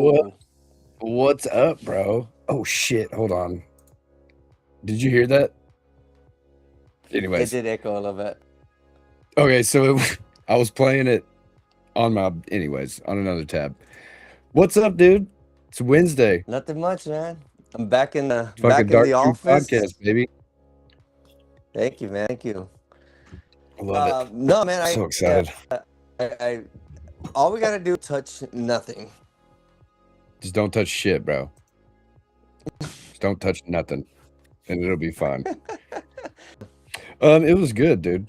What? Yo, What's up, bro? Oh shit! Hold on. Did you hear that? it Anyways, did echo a little bit. okay. So I was playing it on my, anyways, on another tab. What's up, dude? It's Wednesday. Nothing much, man. I'm back in the Fucking back in Dark the Truth office. podcast, baby. Thank you, man. Thank you. I love it. No, man. So excited. I all we gotta do is touch nothing. Just don't touch shit, bro. Just don't touch nothing, and it'll be fine. It was good, dude.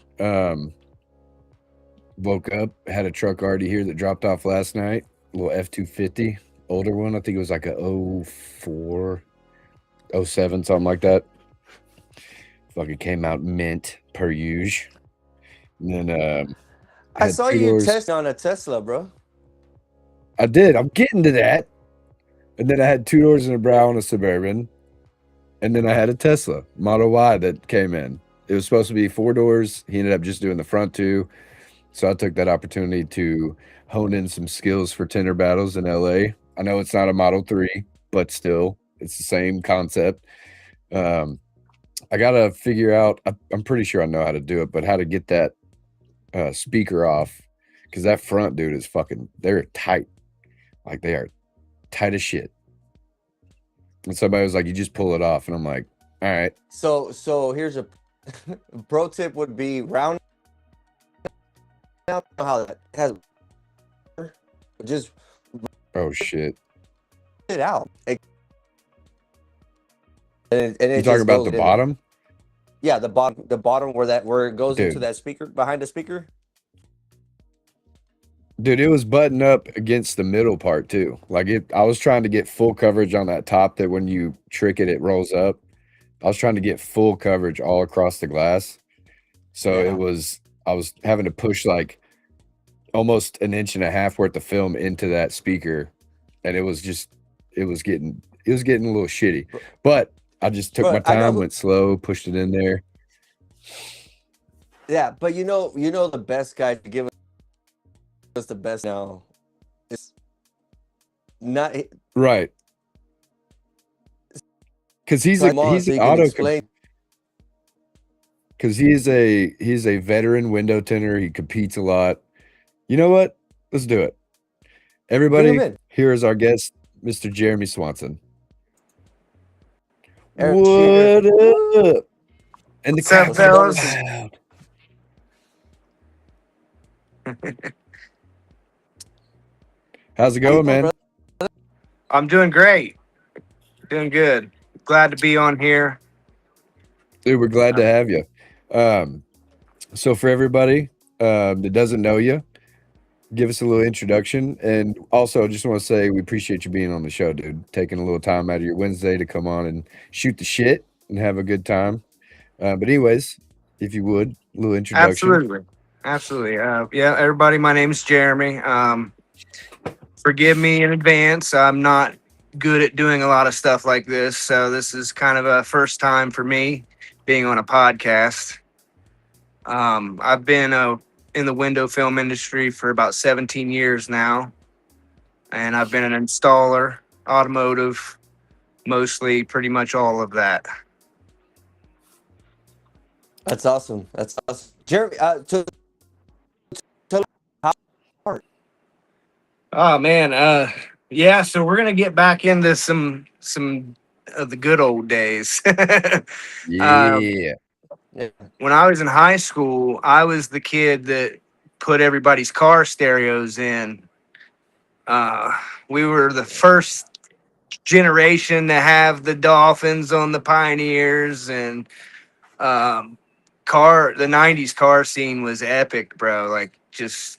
Woke up, had a truck already here that dropped off last night. A little F-250, older one. I think it was like a 04, 07, something like that. Fucking came out mint per usual. And then I had saw two you doors. test on a Tesla, bro. I did. I'm getting to that. And then I had two doors and a brow on a Suburban. And then I had a Tesla Model Y that came in. It was supposed to be four doors. He ended up just doing the front two. So I took that opportunity to hone in some skills for tender battles in LA. I know it's not a Model 3, but still, it's the same concept. I got to figure out, I'm pretty sure I know how to do it, but how to get that speaker off. Because that front dude is fucking, they're tight. Like they are tight as shit. And somebody was like, you just pull it off. And I'm like, all right. So here's a pro tip would be round out how that has just Oh, shit. it out. And You it talking just about goes the in. bottom? Yeah, the bottom where it goes into Dude. that speaker behind the speaker. Dude, it was buttoned up against the middle part too. Like I was trying to get full coverage on that top that when you trick it, it rolls up. I was trying to get full coverage all across the glass. So Yeah. I was having to push like almost an inch and a half worth of film into that speaker. And it was getting a little shitty. But I just took my But I know time, went slow, pushed it in there. Yeah, but you know the best guy to give us the best now is not Right. Because he's so an you can auto explain. because he's a veteran window tinter. He competes a lot. You know what? Let's do it. Bring him Everybody, in. here is our guest, Mr. Jeremy Swanson. Eric, What cheer. up? And the What's up, crowd's fellas? loud. How's it How you going, doing, man? brother? I'm doing great. Doing good. Glad to be on here. Dude, we're glad to have you. So for everybody that doesn't know you, give us a little introduction. And also, just want to say we appreciate you being on the show, dude. Taking a little time out of your Wednesday to come on and shoot the shit and have a good time. But anyways, if you would, a little introduction. Absolutely. Yeah, everybody, my name is Jeremy. Forgive me in advance. I'm not good at doing a lot of stuff like this. So this is kind of a first time for me being on a podcast. I've been in the window film industry for about 17 years now. And I've been an installer, automotive, mostly pretty much all of that. That's awesome. That's awesome. Jeremy, tell how Oh man, yeah. So we're gonna get back into some of the good old days. Yeah. yeah. When I was in high school, I was the kid that put everybody's car stereos in. We were the first generation to have the Dolphins on the Pioneers, and the '90s car scene was epic, bro. Like just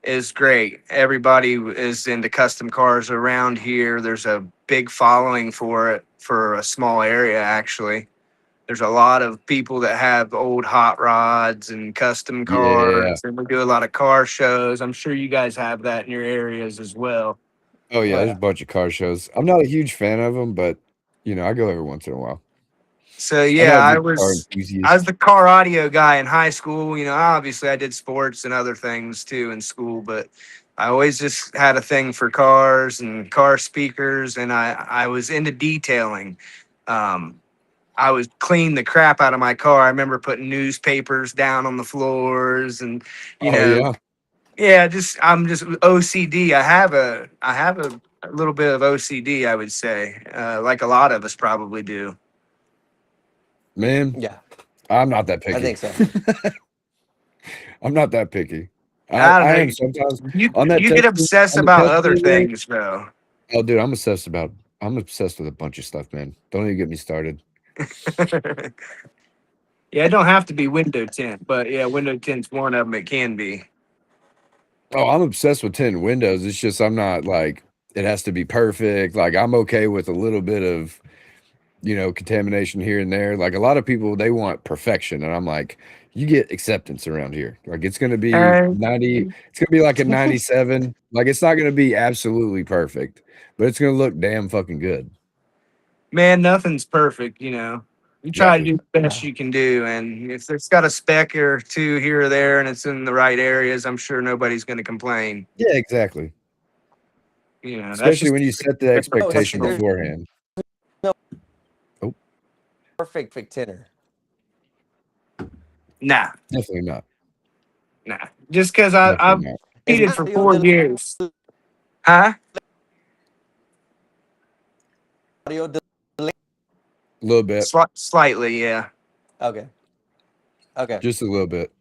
is great. Everybody is into custom cars around here. There's a big following for it for a small area, actually. There's a lot of people that have old hot rods and custom cars, and we do a lot of car shows. I'm sure you guys have that in your areas as well. Oh, yeah. Oh, There's yeah. a bunch of car shows. I'm not a huge fan of them, but, you know, I go every once in a while. So I'm yeah, not a I big car was enthusiast. the car audio guy in high school. You know, obviously I did sports and other things too in school, but I always just had a thing for cars and car speakers, and I was into detailing. Um, I would clean the crap out of my car. I remember putting newspapers down on the floors, and you Oh know, yeah, yeah, just I'm just OCD. I have a little bit of OCD, I would say, like a lot of us probably do. man. Yeah, I'm not that I picky. think so. I'm not that picky. I don't I know. am sometimes You on that you get testing obsessed on the about other testing rig. things, though. Oh, dude, I'm obsessed with a bunch of stuff, man. Don't even get me started. Yeah, it don't have to be window tint, but yeah, window tint's one of them. It can be. Oh, I'm obsessed with tinting windows. It's just I'm not like it has to be perfect. Like I'm okay with a little bit of, contamination here and there. Like a lot of people, they want perfection, and I'm like, you get acceptance around here. Like it's gonna be Uh, 90, it's gonna be like a 97. Like it's not gonna be absolutely perfect, but it's gonna look damn fucking good. Man, nothing's perfect, you know. You try to Exactly. do the best you can do, and if it's got a speck or two here or there, and it's in the right areas, I'm sure nobody's going to complain. Yeah, exactly. You know, that's Especially just when you set the No, expectation there's beforehand. no Oh, perfect tinter. nah, definitely not. nah. Just because I've Definitely not. Is competed for 4 years, huh? audio A little bit, Slightly, yeah. okay. Okay. just a little bit.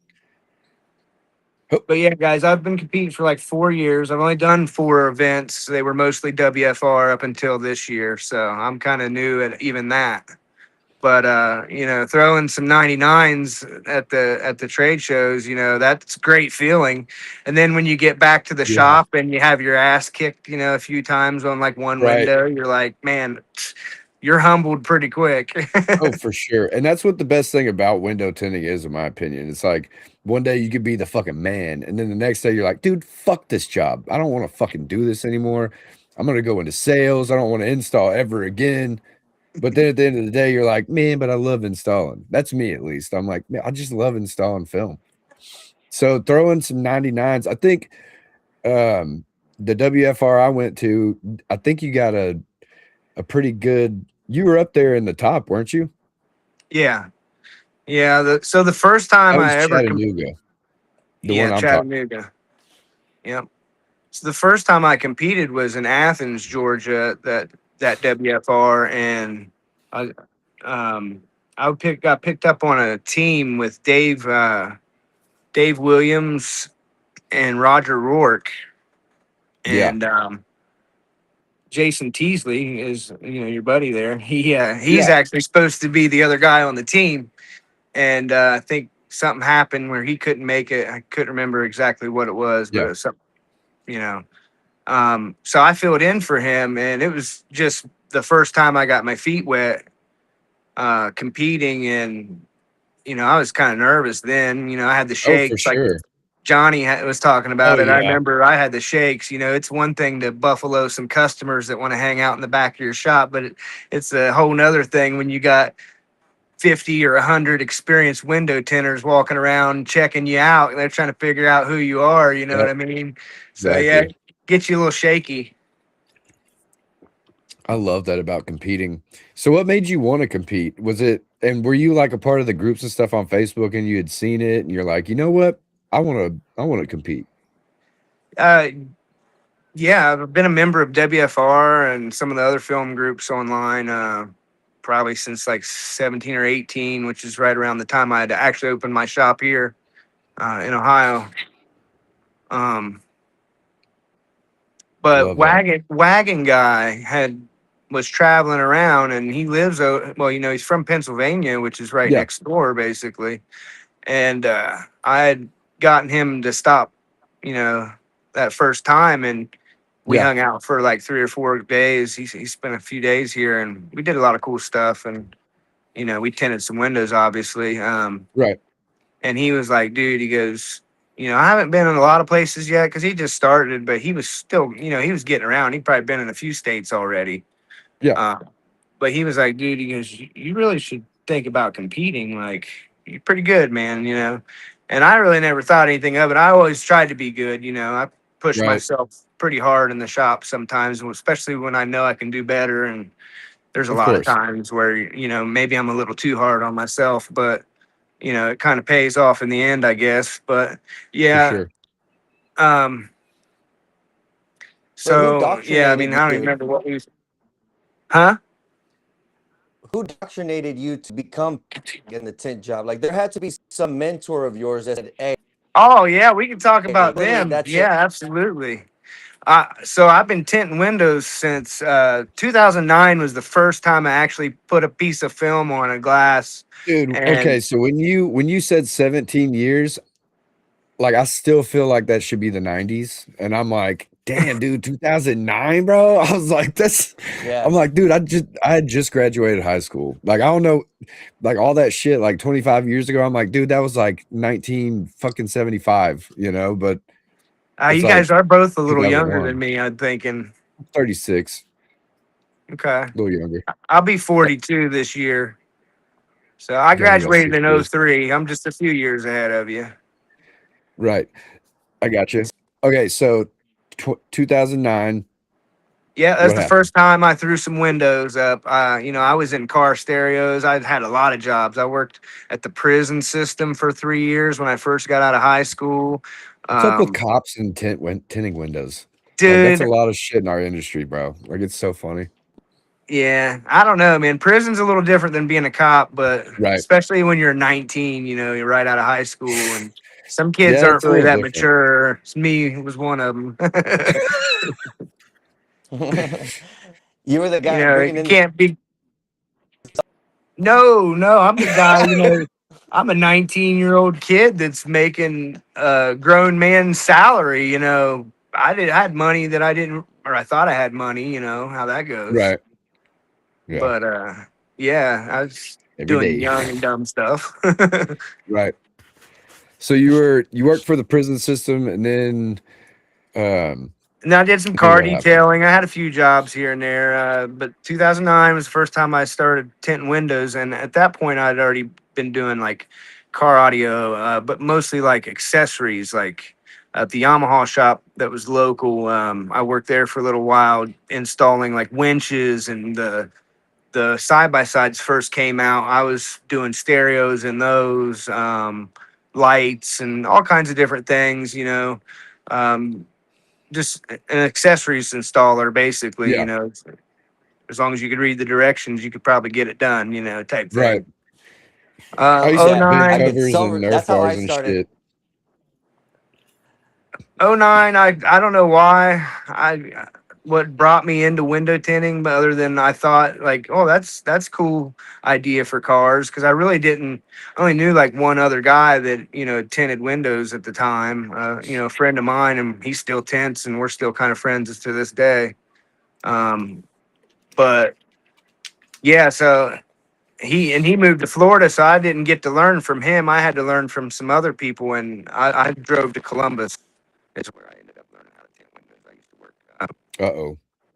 Oh, But yeah, guys, I've been competing for like 4 years. I've only done 4 events. They were mostly WFR up until this year, so I'm kind of new at even that. But throwing some 99s at the trade shows, that's a great feeling. And then when you get back to the yeah, shop and you have your ass kicked, a few times on like one right. window, you're like, man, you're humbled pretty quick. Oh, for sure. And that's what the best thing about window tinting is, in my opinion. It's like one day you could be the fucking man, and then the next day you're like, dude, fuck this job. I don't want to fucking do this anymore. I'm gonna go into sales. I don't want to install ever again. But then at the end of the day, you're like, man, but I love installing. That's me at least. I'm like, man, I just love installing film. So throw in some 99s. I think the WFR I went to, I think you got a pretty good, you were up there in the top, weren't you? Yeah. Yeah. So the first time That was I ever, Chattanooga, the yeah, one I'm talking. Chattanooga. Yep. So the first time I competed was in Athens, Georgia, that WFR, and I got picked up on a team with Dave Williams and Roger Rourke, Yeah, and Jason Teasley is your buddy there. He's yeah, actually supposed to be the other guy on the team, and I think something happened where he couldn't make it. I couldn't remember exactly what it was, but yeah. it was something, you know. So I filled in for him, and it was just the first time I got my feet wet competing, and I was kind of nervous then. I had the Oh, for shakes, like sure. Johnny was talking Oh, about it. I yeah. remember I had the shakes. It's one thing to buffalo some customers that want to hang out in the back of your shop, but it's a whole nother thing when you got 50 or 100 experienced window tinters walking around checking you out, and they're trying to figure out who you are. You know what Yep, I mean? So yeah, exactly. get you a little shaky. I love that about competing. So what made you want to compete? Was it, and were you like a part of the groups and stuff on Facebook and you had seen it and you're like, you know what? I want to compete. Uh, yeah, I've been a member of WFR and some of the other film groups online. Probably since like 17 or 18, which is right around the time I had to actually open my shop here in Ohio. Um, but Love that. wagon guy was traveling around, and he lives well, he's from Pennsylvania, which is right Yeah, next door, basically. And I had gotten him to stop, you know, that first time, and we yeah, hung out for like 3 or 4 days. He spent a few days here, and we did a lot of cool stuff, and we tinted some windows, obviously. right. And he was like, dude, he goes, I haven't been in a lot of places yet because he just started, but he was still, he was getting around. He'd probably been in a few states already. Yeah. Uh, but he was like, dude, he goes, you really should think about competing. Like, you're pretty good, man, And I really never thought anything of it. I always tried to be good, I push Right. myself pretty hard in the shop sometimes, especially when I know I can do better. And there's a Of lot of course. times where, maybe I'm a little too hard on myself, but, it kind of pays off in the end, I guess. But For yeah. sure. But who So, yeah, I mean, indoctrinated I don't even you? remember what we, huh? Who indoctrinated you to become in the tint job? Like there had to be some mentor of yours that said, "Hey, Oh, yeah, we can talk about literally, them. that's Yeah, it." absolutely. So I've been tinting windows since 2009 was the first time I actually put a piece of film on a glass. Dude, okay, And so when you said 17 years, like, I still feel like that should be the 90s, and I'm like, "Damn, dude, 2009, bro?" I was like, "That's." Yeah. I'm like, "Dude, I had just graduated high school." Like, I don't know, like, all that shit, like, 25 years ago, I'm like, "Dude, that was, like, 19 fucking 75, you know?" But it's you like guys are both a little younger than 2001. me, I'm thinking. 36, Okay. a little younger. I'll be 42 this year. So I Damn, you got graduated 6 in years. '03. I'm just a few years ahead of you. Right. I got you. Okay, so 2009, Yeah, that's what the happened? first time I threw some windows up. I was in car stereos. I'd had a lot of jobs. I worked at the prison system for 3 years when I first got out of high school. What's up with Um, cops and tinting windows? Like, that's a dude, lot of shit in our industry, bro. Like, it's so funny. yeah, I don't know, man. Prison's a little different than being a cop, but Right. especially when you're 19, you're right out of high school, and some kids Yeah, aren't it's a really little that different. mature. Me was one of them. You were the guy bringing You in the can't be. No, I'm the guy, I'm a 19-year-old kid that's making a grown man's salary, I had money that I didn't, or I thought I had money, how that goes. Right. Yeah. But yeah, I was Every doing day. young and dumb stuff. Right. So you worked for the prison system and then um And I did some then car what happened? detailing. I had a few jobs here and there, but 2009 was the first time I started tinting windows. And at that point, I'd already been doing like car audio, but mostly like accessories, like at the Yamaha shop that was local. I worked there for a little while, installing like winches, and the side by sides first came out. I was doing stereos in those, lights, and all kinds of different things. Um, just an accessories installer, basically. Yeah. As long as you could read the directions, you could probably get it done. Type Right. thing. I used to yeah, I bend did 09, covers so and that's Nerf how bars I and started. shit. '09. I don't know why I what brought me into window tinting, but other than I thought like, oh, that's cool idea for cars, because I really didn't. I only knew like one other guy that tinted windows at the time. A friend of mine, and he still tints, and we're still kind of friends to this day. But yeah, so he moved to Florida, so I didn't get to learn from him. I had to learn from some other people, and I drove to Columbus. Is where I ended up learning how to tint windows. I used to work. Uh-oh.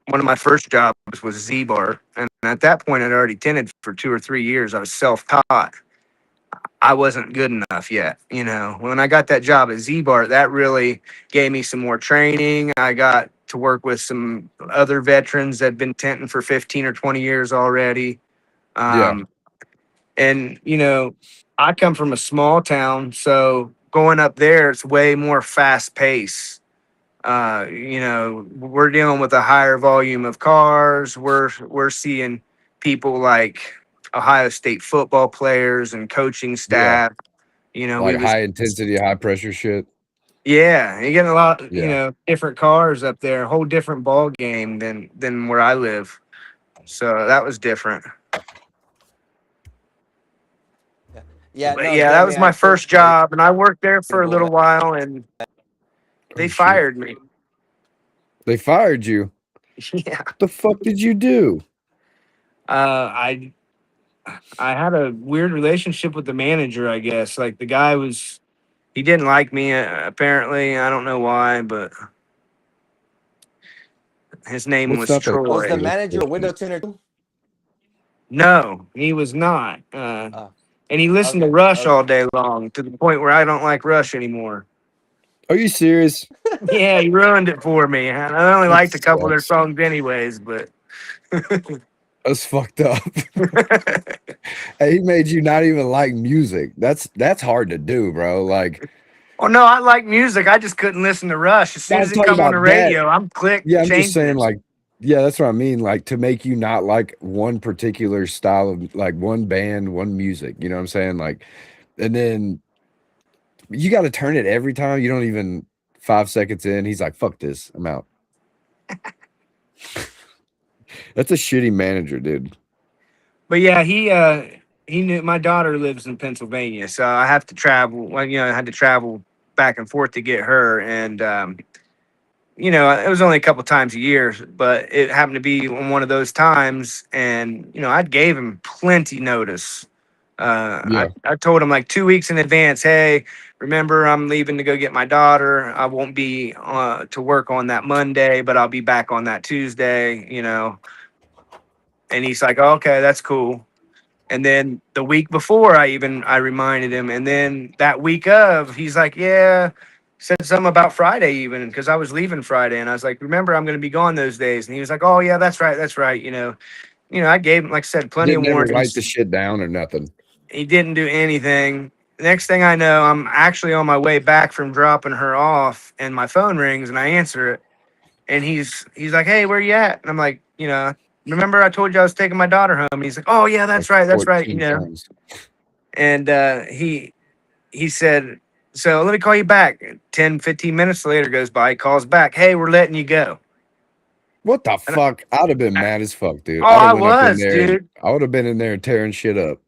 One of my first jobs was Z-Bar, and at that point, I'd already tinted for 2 or 3 years. I was self-taught. I wasn't good enough yet. When I got that job at Z-Bar, that really gave me some more training. I got to work with some other veterans that had been tinting for 15 or 20 years already. Yeah. Um, and I come from a small town, so going up there, it's way more fast pace. We're dealing with a higher volume of cars. We're seeing people like Ohio State football players and coaching Yeah. staff. We Like was high intensity, high pressure shit. Yeah, you're getting a lot, Yeah. different cars up there, a whole different ball game than where I live. So that was different. Yeah, But no, yeah, that Jeremy, was I my first totally job, and I worked there for a understandable. little while, and they Oh shit. fired me. They fired you. Yeah. What the fuck did you do? I had a weird relationship with the manager, I guess. Like the guy he didn't like me, apparently. I don't know why, but his name What's was not the Was the Troy. manager a window tinter too? No, he was not. Uh, And he listened to okay, Rush okay. all day long, to the point where I don't like Rush anymore. Are you serious? Yeah, he ruined it for me. And I only That liked a couple of their sucks. songs anyways, but That's fucked up. Hey, he made you not even like music. That's hard to do, bro. Like, oh no, I like music. I just couldn't listen to Rush. As soon I'm as it talking come on the about that. radio, I'm click Yeah, I'm just changing saying, it. like, yeah, that's what I mean. Like, to make you not like one particular style of like one band, one music. You know what I'm saying? Like, and then you got to turn it every time. You don't even 5 seconds in. He's like, "Fuck this, I'm out." That's a shitty manager, dude. But yeah, he knew my daughter lives in Pennsylvania, so I have to travel. Well, I had to travel back and forth to get her, and it was only a couple times a year, but it happened to be on one of those times, and I gave him plenty notice. Yeah, I told him like 2 weeks in advance, hey, remember I'm leaving to go get my daughter. I won't be to work on that Monday, but I'll be back on that Tuesday. And he's like, oh, okay, that's cool. And then the week before, I reminded him, and then that week of, he's like, yeah, said something about Friday even because I was leaving Friday, and I was like, remember, I'm going to be gone those days, and he was like, oh yeah, that's right, that's right. I gave him, like I said, plenty of didn't ever write warnings. the shit down or nothing. He didn't do anything. Next thing I know, I'm actually on my way back from dropping her off, and my phone rings, and I answer it, and he's like, hey, where you at? And I'm like, remember I told you I was taking my daughter home? And he's like, oh yeah, Like that's right, that's right. 14 times. And he said, so let me call you back. 10, 15 minutes later goes by. He calls back. Hey, we're letting you go. What the And fuck? I'd have been mad as fuck, dude. oh, I'd have I went up in was, there and dude. I would have been in there tearing shit up.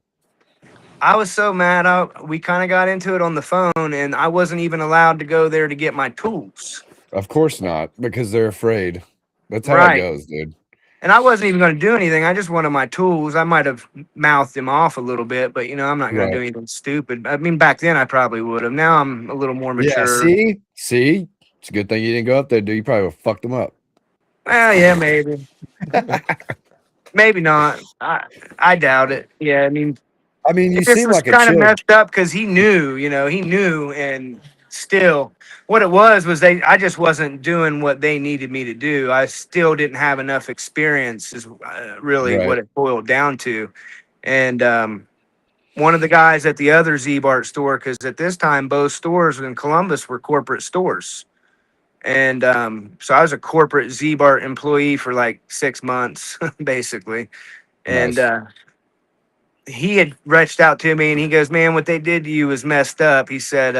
I was so mad. We kind of got into it on the phone, and I wasn't even allowed to go there to get my tools. Of course not, because they're afraid. That's how it Right. goes, dude. And I wasn't even going to do anything. I just wanted my tools. I might have mouthed him off a little bit, but I'm not going to do Right. anything stupid. I mean, back then I probably would have. Now I'm a little more Yeah, mature. see? It's a good thing you didn't go up there, dude. You probably would have fucked them up. Well, yeah, maybe. Maybe not. I doubt it. Yeah, I mean, I mean, you it just seem was like a kind of chill. messed up because he knew, and still, what it was I just wasn't doing what they needed me to do. I still didn't have enough experience, is really what Right. it boiled down to. And one of the guys at the other Z-Bart store, because at this time both stores in Columbus were corporate stores. And so I was a corporate Z-Bart employee for like 6 months, basically. And Nice. he had reached out to me, and he goes, man, what they did to you was messed up. He said,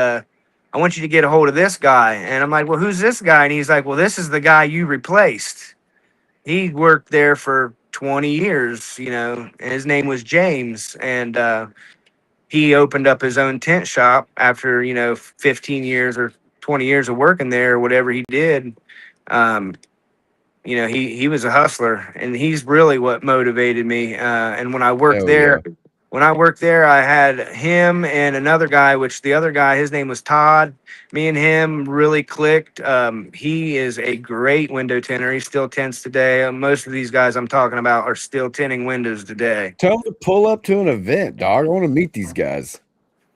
I want you to get a hold of this guy. And I'm like, well, who's this guy? And he's like, well, this is the guy you replaced. He worked there for 20 years, and his name was James. And he opened up his own tent shop after, 15 years or 20 years of working there, or whatever he did. Um, he was a hustler, and he's really what motivated me. And Hell yeah. when I worked there, I had him and another guy, which the other guy, his name was Todd. Me and him really clicked. He is a great window tinter. He still tints today. Most of these guys I'm talking about are still tinting windows today. Tell them to pull up to an event, dog. I want to meet these guys.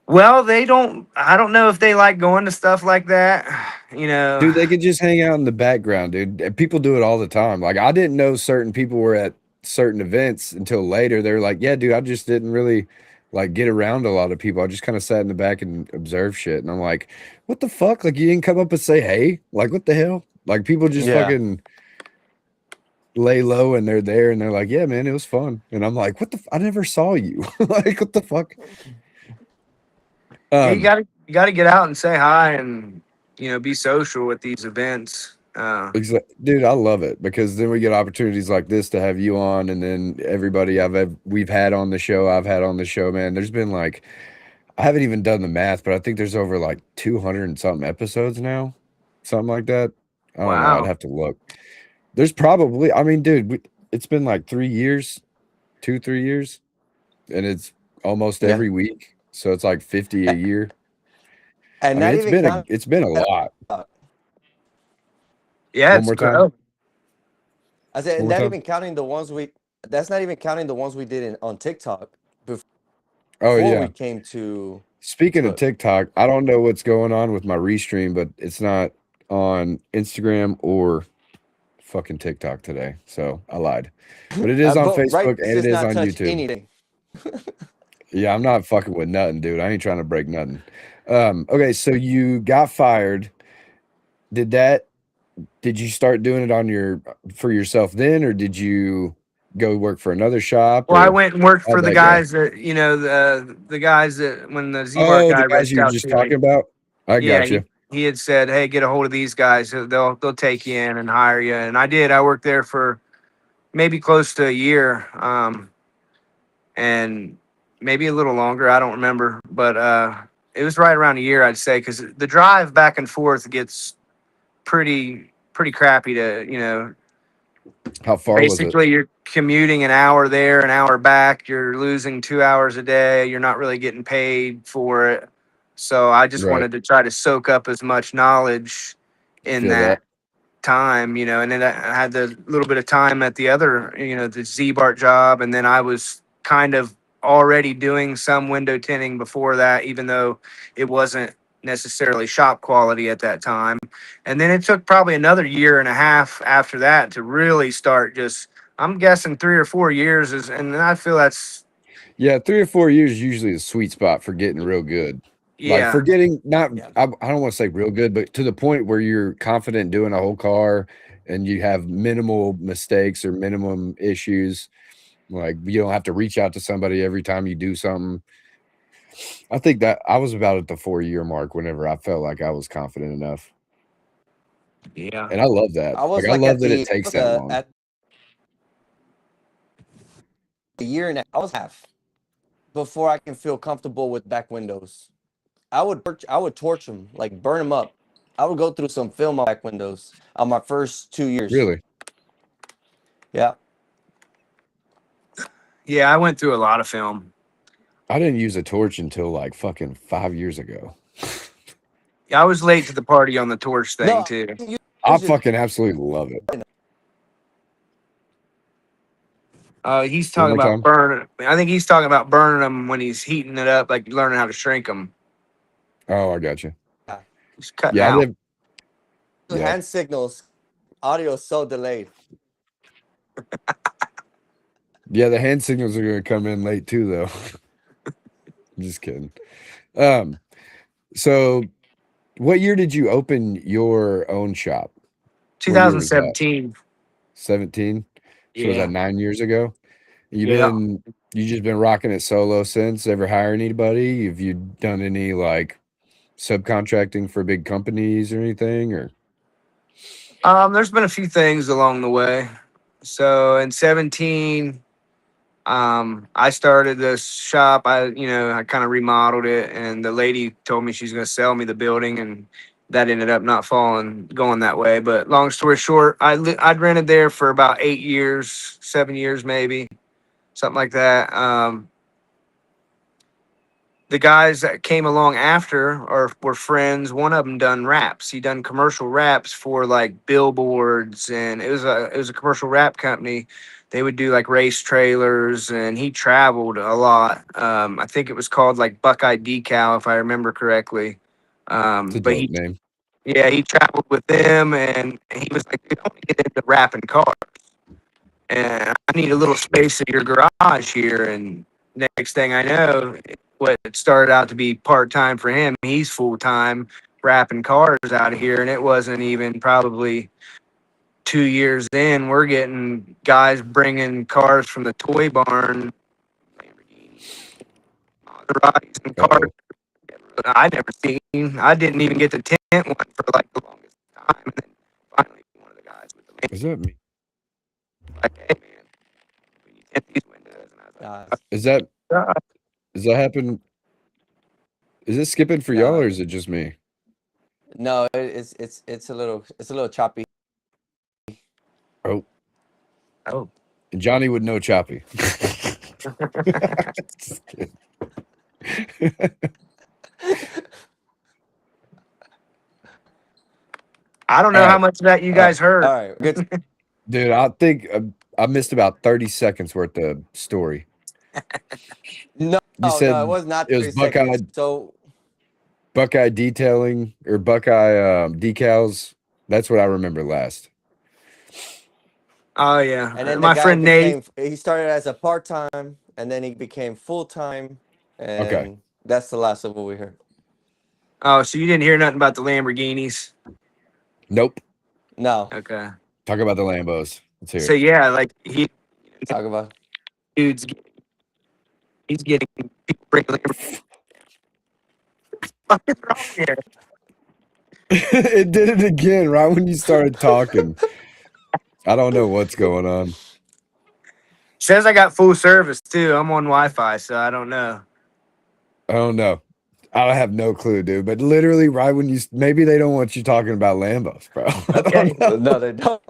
Well, I don't know if they like going to stuff like that. Dude, they could just hang out in the background, dude. And people do it all the time. Like, I didn't know certain people were at certain events until later. They're like, yeah, dude, I just didn't really like get around a lot of people. I just kind of sat in the back and observed shit. And I'm like, what the fuck? Like, you didn't come up and say, hey, like, what the hell? Like, people just Yeah. fucking lay low and they're there and they're like, yeah, man, it was fun. And I'm like, what the? I never saw you. Like, what the fuck? You gotta get out and say hi, and be social at these events. Dude, I love it because then we get opportunities like this to have you on, and then everybody we've had on the show, I've had on the show, man. There's been like, I haven't even done the math, but I think there's over like 200 and something episodes now, something like that. I don't know. I'd Wow. have to look. There's probably, I mean, dude, it's been like 3 years, 3 years, and it's almost Yeah. every week, so it's like 50 a year. And I not mean, even it's been a lot. Yeah, One it's more time. gross. I said, One and more not time. even counting the ones that's not even counting the ones we did on TikTok Oh before yeah. we came to Speaking of TikTok, I don't know what's going on with my restream, but it's not on Instagram or fucking TikTok today. So I lied. But it is on Facebook and it is on YouTube. Anything. Yeah, I'm not fucking with nothing, dude. I ain't trying to break nothing. Okay, so you got fired. Did you start doing it for yourself then, or did you go work for another shop? Well, I went and worked for the that guys that, you know, the guys that when the Z-Bar guy the guys reached you were out just to me. talking about? I Yeah, got you. he had said, "Hey, get a hold of these guys. They'll take you in and hire you." And I did. I worked there for maybe close to a year, and maybe a little longer. I don't remember, but it was right around a year, I'd say, because the drive back and forth gets pretty crappy to, you know. How far was it? Basically, you're commuting an hour there, an hour back. You're losing 2 hours a day. You're not really getting paid for it. So I just Right. wanted to try to soak up as much knowledge in Feel that that. time, you know. And then I had the little bit of time at the other, you know, the Z-Bart job, and then I was kind of already doing some window tinting before that, even though it wasn't necessarily shop quality at that time. And then it took probably another year and a half after that to really start just, I'm guessing 3 or 4 years is, and I feel that's, Yeah, 3 or 4 years is usually a sweet spot for getting real good. Like yeah. for getting not, Yeah. I don't want to say real good, but to the point where you're confident doing a whole car and you have minimal mistakes or minimum issues. Like you don't have to reach out to somebody every time you do something. I think that I was about at the 4-year mark whenever I felt like I was confident enough. Yeah. And I love that. I was Like I like love at that the it takes that long. at a year and I was half before I can feel comfortable with back windows. I would torch them, like burn them up. I would go through some film on back windows on my first 2 years. Really? Yeah. Yeah, I went through a lot of film. I didn't use a torch until like fucking 5 years ago. Yeah, I was late to the party on the torch thing No, too. I fucking absolutely love it. He's One talking more about time. burning. I think he's talking about burning them when he's heating it up, like learning how to shrink them. Oh, I got you. He's cutting Yeah, I out. did. The Yeah. hand signals, audio is so delayed. Yeah, the hand signals are gonna come in late too, though. I'm just kidding. So what year did you open your own shop? What year was that? 2017. 17? So was Yeah. that 9 years ago? Yeah. You just been rocking it solo since? Ever hired anybody? Have you done any like subcontracting for big companies or anything? Or There's been a few things along the way. So in 17, I started this shop. I kind of remodeled it, and the lady told me she's going to sell me the building, and that ended up not going that way. But long story short, I'd rented there for about 8 years, 7 years maybe, something like that. The guys that came along after were friends. One of them done raps. He done commercial raps for like billboards, and it was a commercial rap company. They would do like race trailers, and he traveled a lot. I think it was called like Buckeye Decal, if I remember correctly. it's a But dope name. he traveled with them, and he was like, "Dude, I want to get into rapping cars, and I need a little space in your garage here." And next thing I know, what started out to be part time for him, he's full time wrapping cars out of here. And it wasn't even probably 2 years in, we're getting guys bringing cars from the toy barn, Maseratis and cars Uh-oh. I never seen. I didn't even get the tint one for like the longest time. And then finally, one of the guys with the Is that me? like, "Hey man, when you tint these windows," and I was like, Is that "God." Does that happen? Is it skipping for y'all or is it just me? No, it's a little choppy. Oh, Oh. and Johnny would know choppy. Just kidding. I don't know All how right. much of that you guys heard. All right, good. Dude, I think I missed about 30 seconds worth of story. No, You said no, it was not it was 3 seconds. Buckeye. So Buckeye detailing or Buckeye decals. That's what I remember last. Oh yeah, And then the my guy friend Nate. he started as a part-time and then he became full-time, Okay. and that's the last of what we heard. Oh, so you didn't hear nothing about the Lamborghinis? Nope. No. Okay. Talk about the Lambos. Let's hear So it. yeah, like Talk about dude's he's getting people bring Lamborghinis. What is wrong here? It did it again right when you started talking. I don't know what's going on. Says I got full service too. I'm on Wi-Fi, so I don't know. I don't know. I have no clue, dude. But literally, right when you maybe they don't want you talking about Lambos, bro. I Okay. don't know. no, they don't.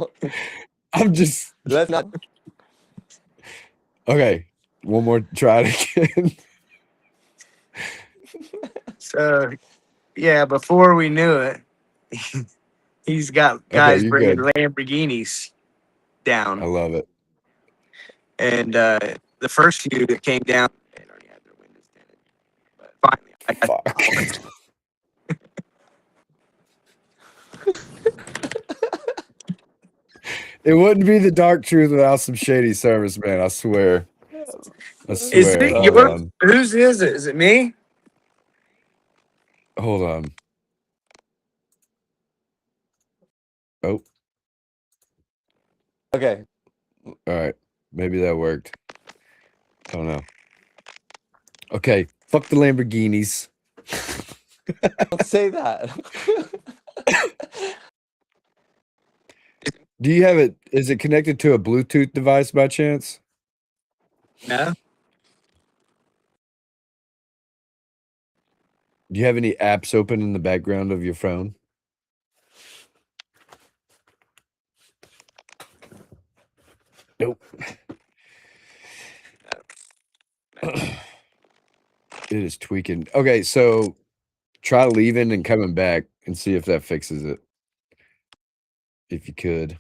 I'm just Let's not. okay. One more try it again. So yeah, before we knew it, he's got Okay, guys you're bringing good. Lamborghinis I down, love it. and the first few that came down, they already had their windows tinted. But finally, I got Fuck. It wouldn't be the dark truth without some shady service, man. I swear. I Is swear. it Hold your? on. Whose is it? Is it me? Hold on. Oh, Okay. all right. Maybe that worked. I don't know. Okay. Fuck the Lamborghinis. Don't say that. Do you have it? Is it connected to a Bluetooth device by chance? No. Do you have any apps open in the background of your phone? Nope. It is tweaking. Okay, so try leaving and coming back and see if that fixes it. If you could.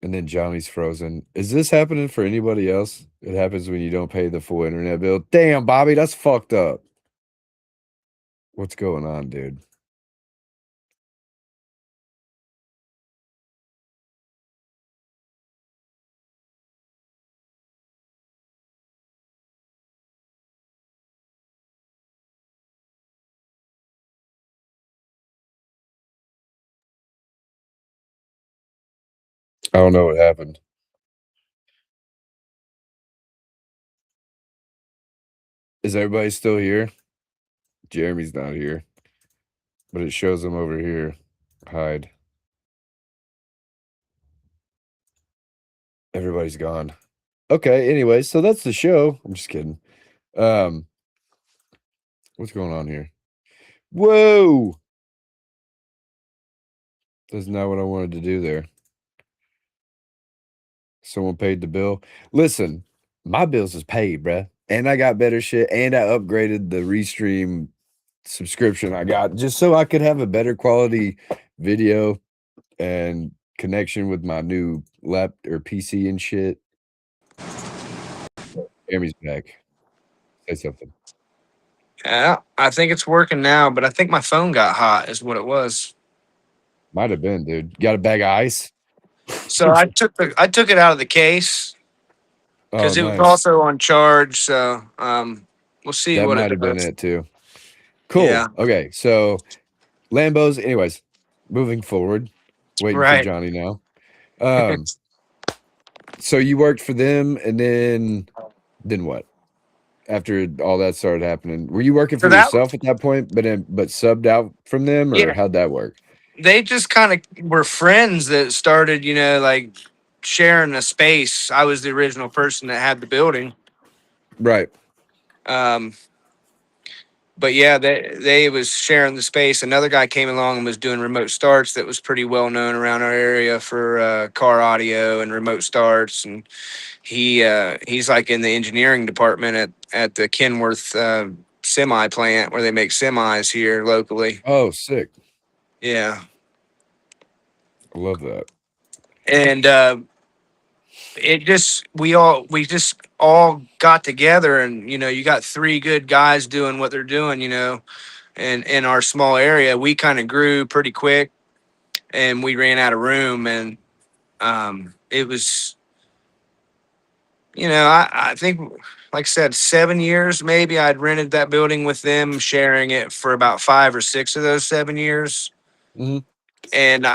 And then Johnny's frozen. Is this happening for anybody else? It happens when you don't pay the full internet bill. Damn, Bobby, that's fucked up. What's going on, dude? I don't know what happened. Is everybody still here? Jeremy's not here. But it shows him over here. Hide. Everybody's gone. Okay, anyway, so that's the show. I'm just kidding. What's going on here? Whoa! That's not what I wanted to do there. Someone paid the bill. Listen, my bills is paid, bruh. And I got better shit. And I upgraded the Restream subscription I got just so I could have a better quality video and connection with my new lap or PC and shit. Jeremy's back. Say something. Yeah, I think it's working now, but I think my phone got hot. Is what it was. Might have been, dude. Got a bag of ice? So I took it out of the case Oh, because it was nice. also on charge. So we'll see That what might it have been does. it too. Cool. Yeah. Okay, so Lambos. Anyways, moving forward, waiting for Right. Johnny now. So you worked for them, and then what? After all that started happening, were you working So for that yourself at that point, but subbed out from them, or yeah, how'd that work? they just kind of were friends that started, like sharing a space. I was the original person that had the building. Right. Um, but yeah, they was sharing the space. Another guy came along and was doing remote starts that was pretty well known around our area for car audio and remote starts. And he's like in the engineering department at the Kenworth semi plant where they make semis here locally. Oh, sick. Yeah. I love that. And we just all got together, and you got three good guys doing what they're doing, and in our small area, we kind of grew pretty quick, and we ran out of room, and it was, I think, like I said, 7 years maybe I'd rented that building with them, sharing it for about 5 or 6 of those 7 years, Hmm. and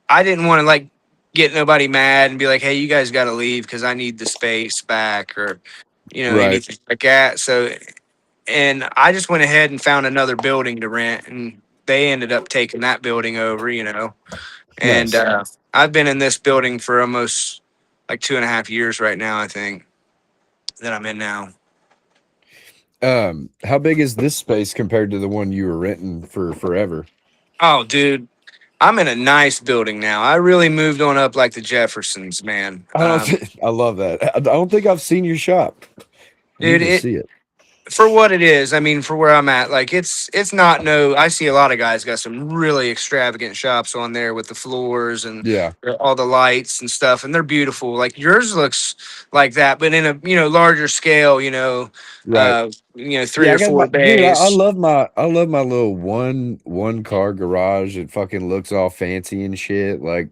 I didn't want to like get nobody mad and be like, "Hey, you guys got to leave because I need the space back," or Right. anything like that. So, and I just went ahead and found another building to rent, and they ended up taking that building over. And Nice. I've been in this building for almost like 2.5 years right now. I think that I'm in now. How big is this space compared to the one you were renting for forever? Oh, dude, I'm in a nice building now. I really moved on up like the Jeffersons, man. I don't. I love that. I don't think I've seen your shop. I need Dude, to see it. for what it is, I mean, for where I'm at, like it's not no. I see a lot of guys got some really extravagant shops on there with the floors and Yeah. all the lights and stuff, and they're beautiful. Like yours looks like that, but in a larger scale. Right. 3 Yeah, I or got 4 my dude. bays. I love my little one car garage. It fucking looks all fancy and shit. Like,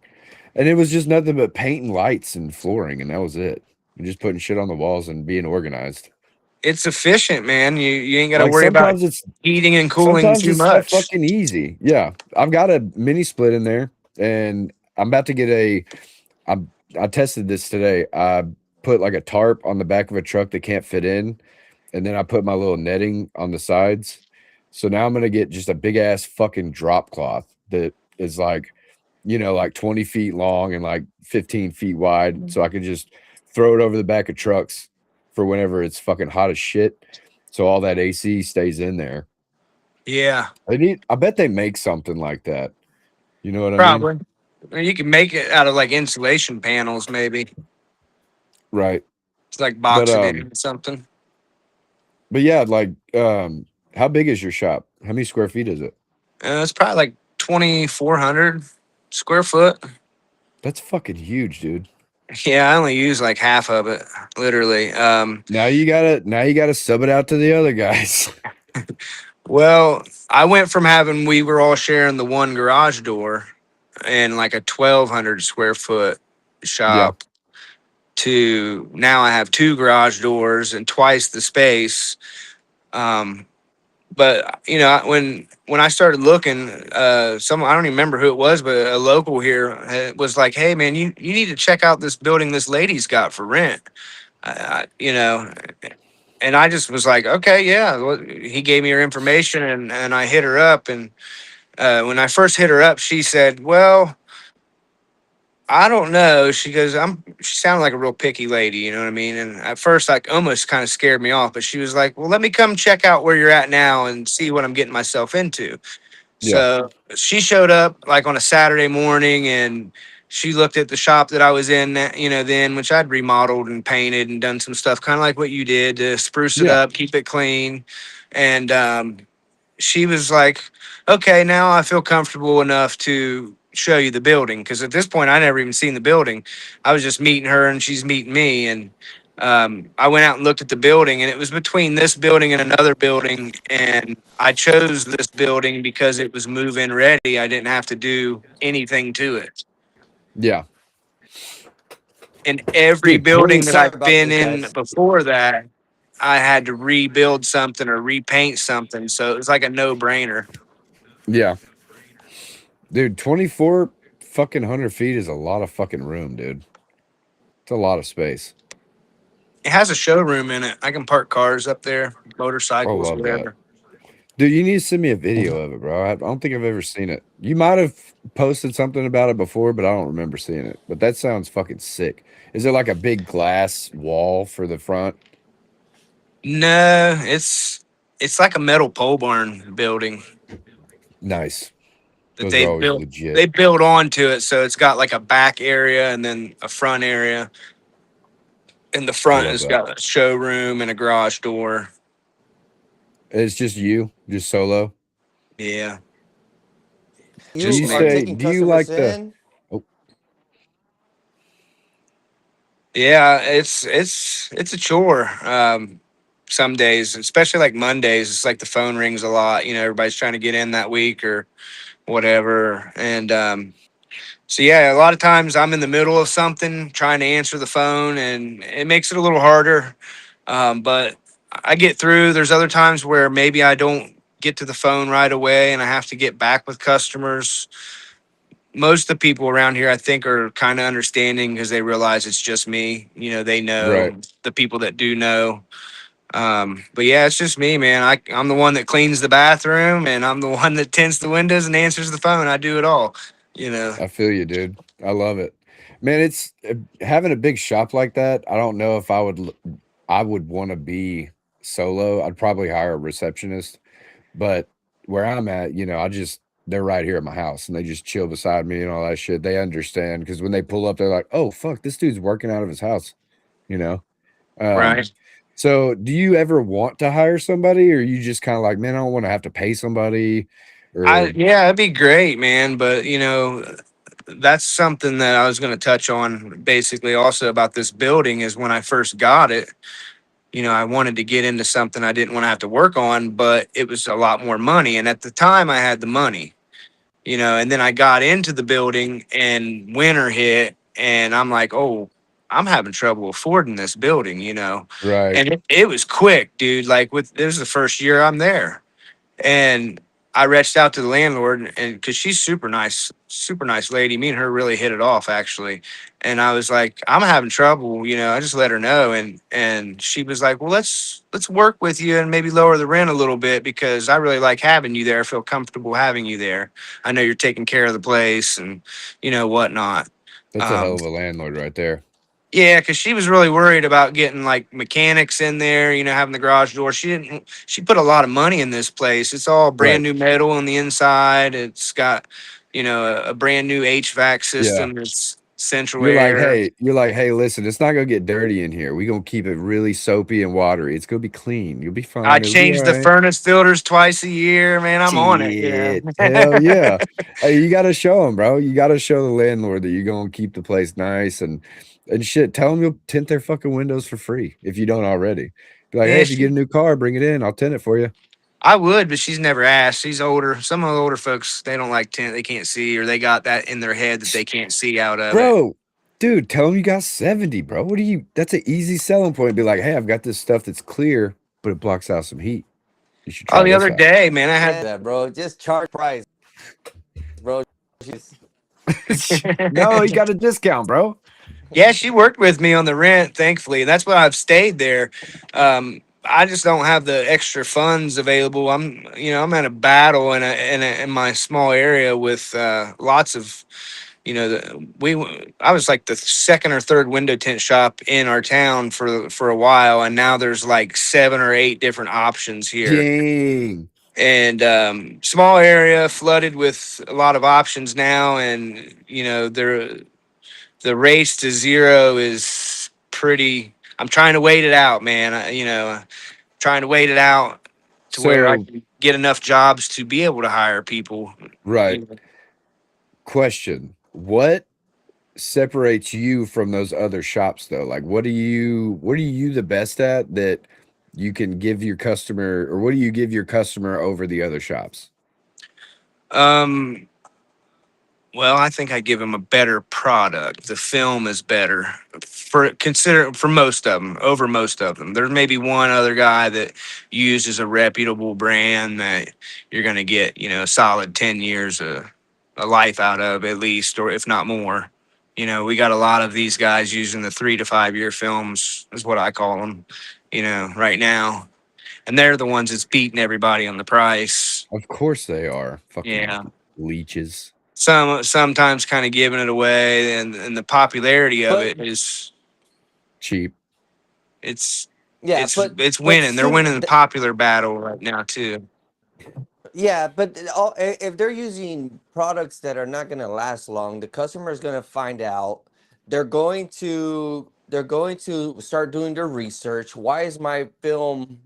and it was just nothing but paint and lights and flooring, and that was it. And just putting shit on the walls and being organized. It's efficient, man. You ain't got to Like worry about heating and cooling sometimes too it's so much. fucking easy. Yeah, I've got a mini split in there, and I'm about to get I tested this today. I put like a tarp on the back of a truck that can't fit in, and then I put my little netting on the sides. So now I'm gonna get just a big ass fucking drop cloth that is like, like 20 feet long and like 15 feet wide. So I can just throw it over the back of trucks for whenever it's fucking hot as shit. So all that AC stays in there. Yeah, I bet they make something like that. You know what I mean? probably. You can make it out of like insulation panels, maybe. Right. It's like But boxing it or something. but yeah, like how big is your shop? How many square feet is it? It's probably like 2,400 square foot. That's fucking huge, dude. Yeah, I only use like half of it, literally. Now you gotta sub it out to the other guys. Well, I went from we were all sharing the one garage door and like a 1,200 square foot Yeah. shop to now I have two garage doors and twice the space. Um, but when I started looking, some I don't even remember who it was, but a local here was like, "Hey, man, you need to check out this building this lady's got for rent." And I just was like, "Okay, yeah." Well, he gave me her information, and I hit her up. And when I first hit her up, she said, "Well, I don't know." She goes, She sounded like a real picky lady, you know what I mean? And at first, like, almost kind of scared me off. But she was like, "Well, let me come check out where you're at now and see what I'm getting myself into." Yeah. So she showed up like on a Saturday morning, and she looked at the shop that I was in, then, which I'd remodeled and painted and done some stuff, kind of like what you did to spruce it Yeah. up, keep it clean. And she was like, "Okay, now I feel comfortable enough to show you the building." Because at this point, I never even seen the building. I was just meeting her, and she's meeting me. And I went out and looked at the building, and it was between this building and another building. And I chose this building because it was move-in ready. I didn't have to do anything to it. Yeah. And every Dude, building 20 that Sorry I've about been this, in guys. before that, I had to rebuild something or repaint something. So it was like a no-brainer. Yeah. Dude, 24 fucking 100 feet is a lot of fucking room, dude. It's a lot of space. It has a showroom in it. I can park cars up there, I motorcycles, love that. whatever. Dude, you need to send me a video of it, bro. I don't think I've ever seen it. You might have posted something about it before, but I don't remember seeing it. But that sounds fucking sick. Is it like a big glass wall for the front? No, it's like a metal pole barn building Nice. that Those are they always built. legit. They built onto it, so it's got like a back area and then a front area. And the I front love has that. got a showroom and a garage door. It's just you, just solo. Yeah, Do just you You are me. say, taking do you customers like the, in. oh, Yeah, it's a chore. Some days, especially like Mondays, it's like the phone rings a lot. You know, everybody's trying to get in that week or whatever. And so yeah, a lot of times I'm in the middle of something trying to answer the phone, and it makes it a little harder. But I get through. There's other times where maybe I don't get to the phone right away, and I have to get back with customers. Most of the people around here, I think, are kind of understanding because they realize it's just me. You know, they Right. know the people that do know. But yeah, it's just me, man. I'm the one that cleans the bathroom, and I'm the one that tints the windows and answers the phone. I do it all. You know. I feel you, dude. I love it. Man, it's having a big shop like that. I don't know if I would want to be solo. I'd probably hire a receptionist, but where I'm at, they're right here at my house and they just chill beside me and all that shit. They understand because when they pull up, they're like, "Oh, fuck, this dude's working out of his house," you know? Um, Right. so do you ever want to hire somebody or you just kind of like, man, I don't want to have to pay somebody or Yeah, it'd be great, man. But that's something that I was going to touch on basically also about this building is when I first got it, I wanted to get into something I didn't want to have to work on, but it was a lot more money. And at the time I had the money, and then I got into the building and winter hit and I'm like, oh, I'm having trouble affording this building. right? And it was quick, dude. Like this is the first year I'm there. And I reached out to the landlord, and because she's super nice lady, me and her really hit it off actually. And I was like, I'm having trouble, I just let her know, and she was like, well, let's work with you and maybe lower the rent a little bit because I really like having you there. I feel comfortable having you there. I know you're taking care of the place and whatnot. That's a hell Um, of a landlord right there. yeah, because she was really worried about getting like mechanics in there, having the garage door. She put a lot of money in this place. It's all brand Right. new metal on the inside. It's got, a brand new HVAC Yeah. system. It's central air. You're like, hey, listen, it's not gonna get dirty in here. We're gonna keep it really soapy and watery. It's gonna be clean. You'll be I fine. It'll be all change the right. furnace filters twice a year, man. I'm on it. Shit. Hell yeah. Hey, you gotta show them, bro. You gotta show the landlord that you're gonna keep the place nice and shit. Tell them you'll tint their fucking windows for free if you don't already. Be like, hey, Yeah, if you get a new car, bring it in. I'll tint it for you. I would, but she's never asked. She's older. Some of the older folks, they don't like tint. They can't see, or they got that in their head that they can't see out of it. Bro, dude, tell them you got 70, bro. What do you that's an easy selling point. Be like, hey, I've got this stuff that's clear, but it blocks out some heat. You should Oh, try the this other out. day, man, I had. Man, that bro, just charge price, bro. Just No, you got a discount, bro. Yeah, she worked with me on the rent, thankfully. That's why I've stayed there. I just don't have the extra funds available. I'm at a battle in my small area with lots of, I was like the second or third window tint shop in our town for a while, and now there's like 7 or 8 different options here. Dang. And small area flooded with a lot of options now, and the race to zero is pretty. I'm trying to wait it out, man. Trying to wait it out to where I So, can get enough jobs to be able to hire people. right. You know. Question. What separates you from those other shops though? Like what are you the best at that you can give your customer or what do you give your customer over the other shops? Um, well, I think I give them a better product. The film is better for most of them, over most of them. There may be one other guy that uses a reputable brand that you're going to get, a solid 10 years of a life out of at least, or if not more. We got a lot of these guys using the 3 to 5 year films, is what I call them, right now. And they're the ones that's beating everybody on the price. Of course they are. Fucking Yeah. leeches. Sometimes kind of giving it away, and the popularity of but it is Cheap. it's yeah, it's but winning. They're winning the popular battle right now too. yeah, but if they're using products that are not going to last long, the customer is going to find out. They're going to start doing their research. Why is my film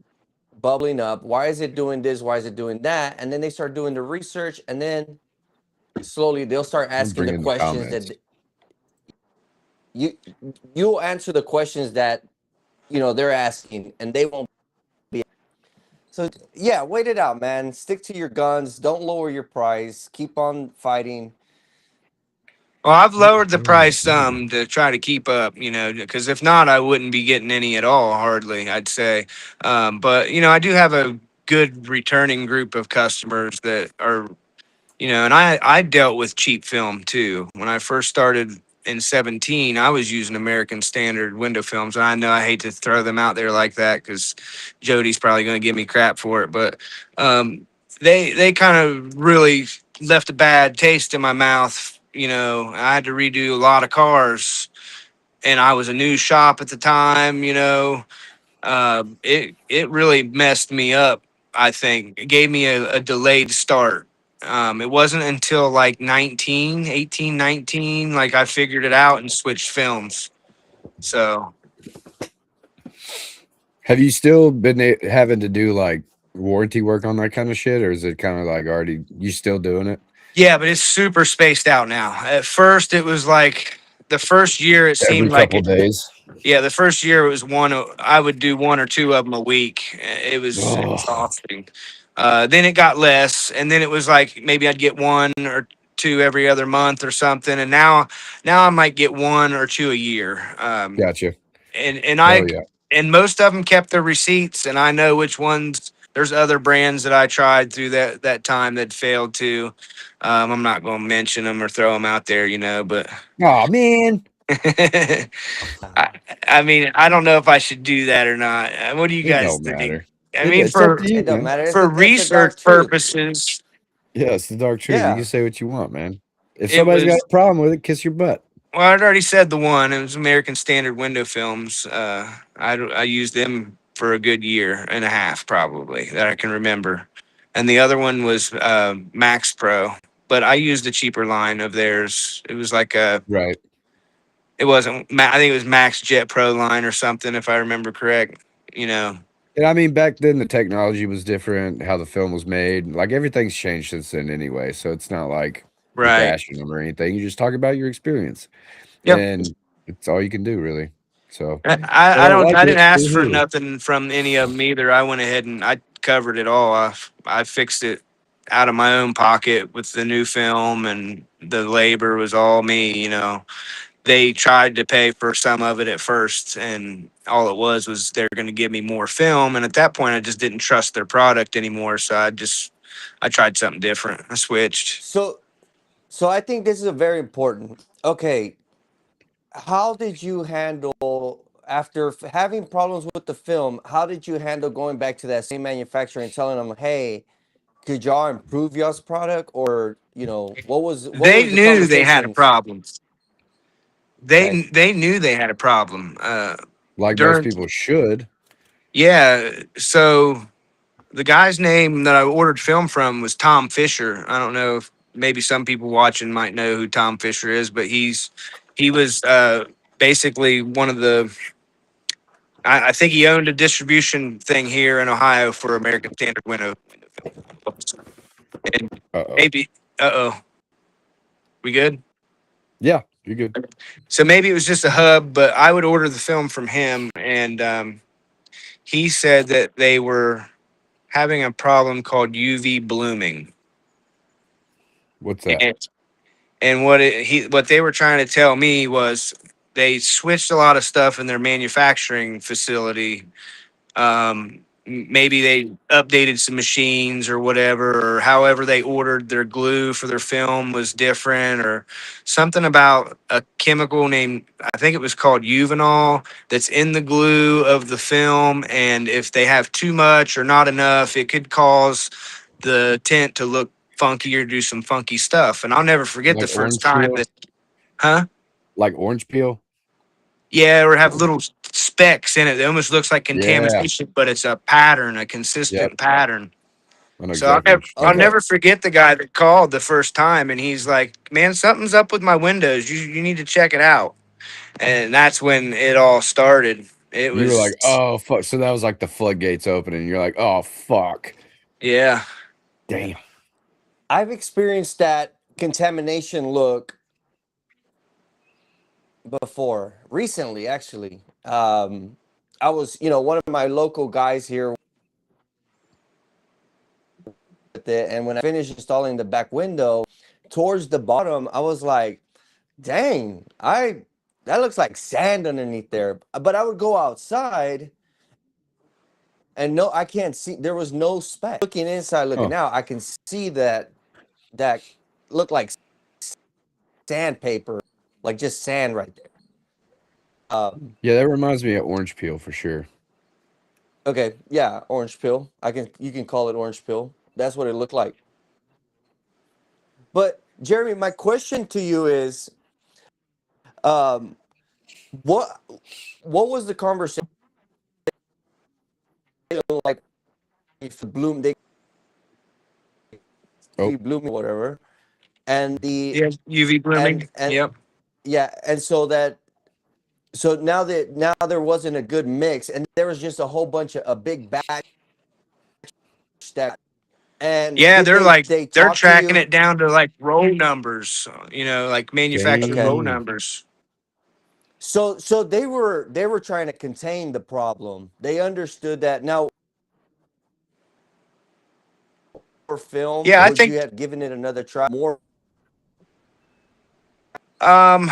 bubbling up? Why is it doing this? Why is it doing that? And then they start doing the research, and then slowly they'll start I'm asking the bringing the questions comments. you'll answer the questions that they're asking, and they won't be. So yeah, wait it out, man. Stick to your guns. Don't lower your price. Keep on fighting. Well, I've lowered the price some to try to keep up, because if not, I wouldn't be getting any at all, hardly, I'd say. But, I do have a good returning group of customers that are, and I dealt with cheap film too. When I first started in 17, I was using American Standard window films. And I know I hate to throw them out there like that because Jody's probably going to give me crap for it. But they kind of really left a bad taste in my mouth. I had to redo a lot of cars, and I was a new shop at the time. It really messed me up. I think it gave me a delayed start. It wasn't until like 19, like I figured it out and switched films. So Have you still been having to do like warranty work on that kind of shit, or is it kind of like already you still doing it yeah, but it's super spaced out now. At first, it was like the first year it every seemed like couple it. days? Yeah, the first year it was one. I would do one or two of them a week. It was Oh, exhausting. Then it got less, and then it was like maybe I'd get one or two every other month or something. And now I might get one or two a year. gotcha. And Hell I yeah. and most of them kept their receipts, and I know which ones. There's other brands that I tried through that time that failed too. I'm not going to mention them or throw them out there, but. Oh man, I, I mean, I don't know if I should do that or not. What do you it guys don't think? matter. I mean, It's up for to you, It doesn't man. matter. for It's the dark research truth. purposes, Yeah, it's the dark truth. You can Yeah. say what you want, man. If it somebody's got was. a problem with it, kiss your butt. Well, I'd already said the one. It was American Standard window films. I used them for a good year and a half, probably that I can remember, and the other one was Max Pro. But I used a cheaper line of theirs. It was like a. Right. It wasn't. I think it was Max Jet Pro line or something, if I remember correct. You know. And I mean, back then the technology was different, how the film was made. Like everything's changed since then anyway. So it's not like you're Right. bashing them or anything. You just talk about your experience. Yep. And it's all you can do, really. So I, if they I I don't don't like I didn't it, ask for boo-hoo. nothing from any of them either. I went ahead and I covered it all. I fixed it out of my own pocket with the new film, and the labor was all me. They tried to pay for some of it at first, and all it was they're going to give me more film, and at that point I just didn't trust their product anymore, so I tried something different. I switched. So I think this is a very important. Okay, how did you handle after having problems with the film? How did you handle going back to that same manufacturer and telling them, "Hey, could y'all improve y'all's product?" Or what was They the knew they had a conversations? problem. Okay, They knew they had a problem. Like most During people should. Yeah, so the guy's name that I ordered film from was Tom Fisher. I don't know if maybe some people watching might know who Tom Fisher is, but he was basically one of the. I think he owned a distribution thing here in Ohio for American Standard window films. And Uh-oh. maybe, we good? Yeah, you're good. So maybe it was just a hub, but I would order the film from him, and he said that they were having a problem called UV blooming. What's that? And what they were trying to tell me was they switched a lot of stuff in their manufacturing facility. Maybe they updated some machines or whatever, or however they ordered their glue for their film was different, or something about a chemical named, I think it was called Uvenol, that's in the glue of the film. And if they have too much or not enough, it could cause the tint to look funky or do some funky stuff. And I'll never forget the Like first orange time peel? that, huh? Like orange peel? Yeah, or have little specks in it. It almost looks like Yeah. contamination, but it's a pattern, a Yep. consistent pattern. I know So I'll exactly never, what you're I'll talking okay. never forget the guy that called the first time, and he's like, "Man, something's up with my windows. You need to check it out." And that's when it all started. It You were like, was, oh fuck. So that was like the floodgates opening. You're like, oh fuck. yeah, Damn. I've experienced that contamination look before. Recently, actually. I was, one of my local guys here with it, and when I finished installing the back window, towards the bottom, I was like, dang, that looks like sand underneath there. But I would go outside and no, I can't see. There was no speck. Looking inside, looking out, I can see that looked like sandpaper, like just sand right there. Yeah, that reminds me of orange peel for sure. Okay, yeah, orange peel. You can call it orange peel. That's what it looked like. But Jeremy, my question to you is, um, what what was the conversation like? If bloom they bloom whatever, and the Yeah, UV blooming. and Yep. yeah, and so now there wasn't a good mix, and there was just a whole bunch of a big batch that. And Yeah, did they they're talk to tracking it you? down to like row numbers, like manufacturer Okay. row Dang. numbers. So they were trying to contain the problem. They understood that. Now, for film, Yeah, I would you think have given it another try? More. um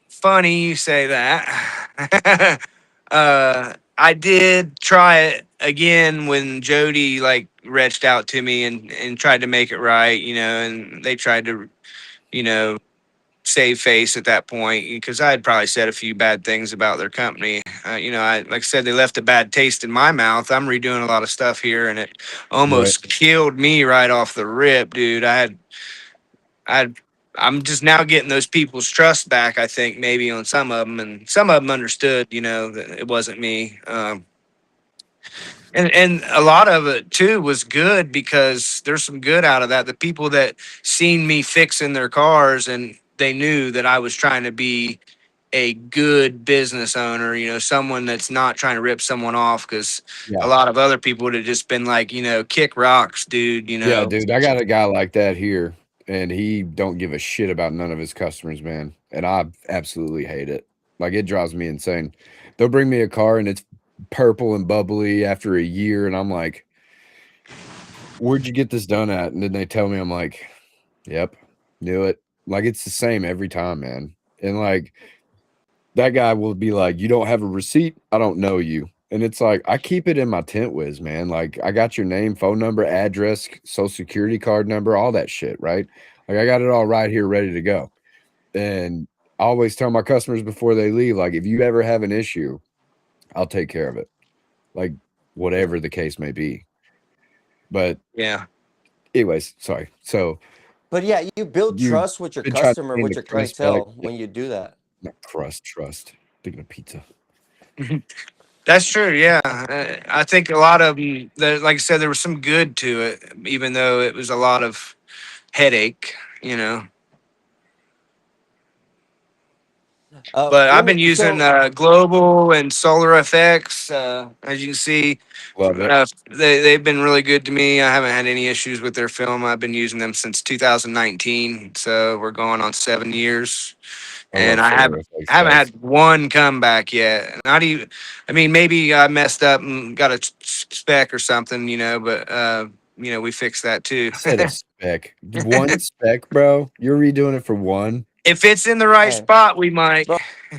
funny you say that. I did try it again when Jody like reached out to me and tried to make it right, and they tried to, you know, save face at that point because I had probably said a few bad things about their company. I like I said, they left a bad taste in my mouth. I'm redoing a lot of stuff here, and it Right. almost killed me right off the rip, dude. I I'm just now getting those people's trust back. I think maybe on some of them, and some of them understood, that it wasn't me. And a lot of it too was good because there's some good out of that. The people that seen me fixing their cars and they knew that I was trying to be a good business owner, someone that's not trying to rip someone off because a Yeah. lot of other people would have just been like, kick rocks, dude, Yeah, dude. I got a guy like that here, and he don't give a shit about none of his customers, man. And I absolutely hate it. Like it drives me insane. They'll bring me a car and it's purple and bubbly after a year, and I'm like, where'd you get this done at? And then they tell me, I'm like, yep, knew it. Like it's the same every time, man. And like that guy will be like, you don't have a receipt? I don't know you. And it's like, I keep it in my tent whiz, man. Like I got your name, phone number, address, social security card number, all that shit, right? Like I got it all right here ready to go. And I always tell my customers before they leave, like, if you ever have an issue, I'll take care of it. Like whatever the case may be. But yeah. anyways, sorry. So But yeah, you build you've trust with your been trying to customer, gain with the your trust back. clientele when you do that. Not trust. Thinking of pizza. That's true. Yeah, I think a lot of them. Like I said, there was some good to it, even though it was a lot of headache. But I've Let me. been using So Global and Solar FX. As you can see, Love it. they've been really good to me. I haven't had any issues with their film. I've been using them since 2019, so we're going on 7 years, I and love I solar haven't effects, haven't guys. had one comeback yet. Not even. I mean, maybe I messed up and got a spec or something, but we fixed that too. Said a spec. One spec, bro. You're redoing it for one. If it's in the right hey, spot, we might. bro,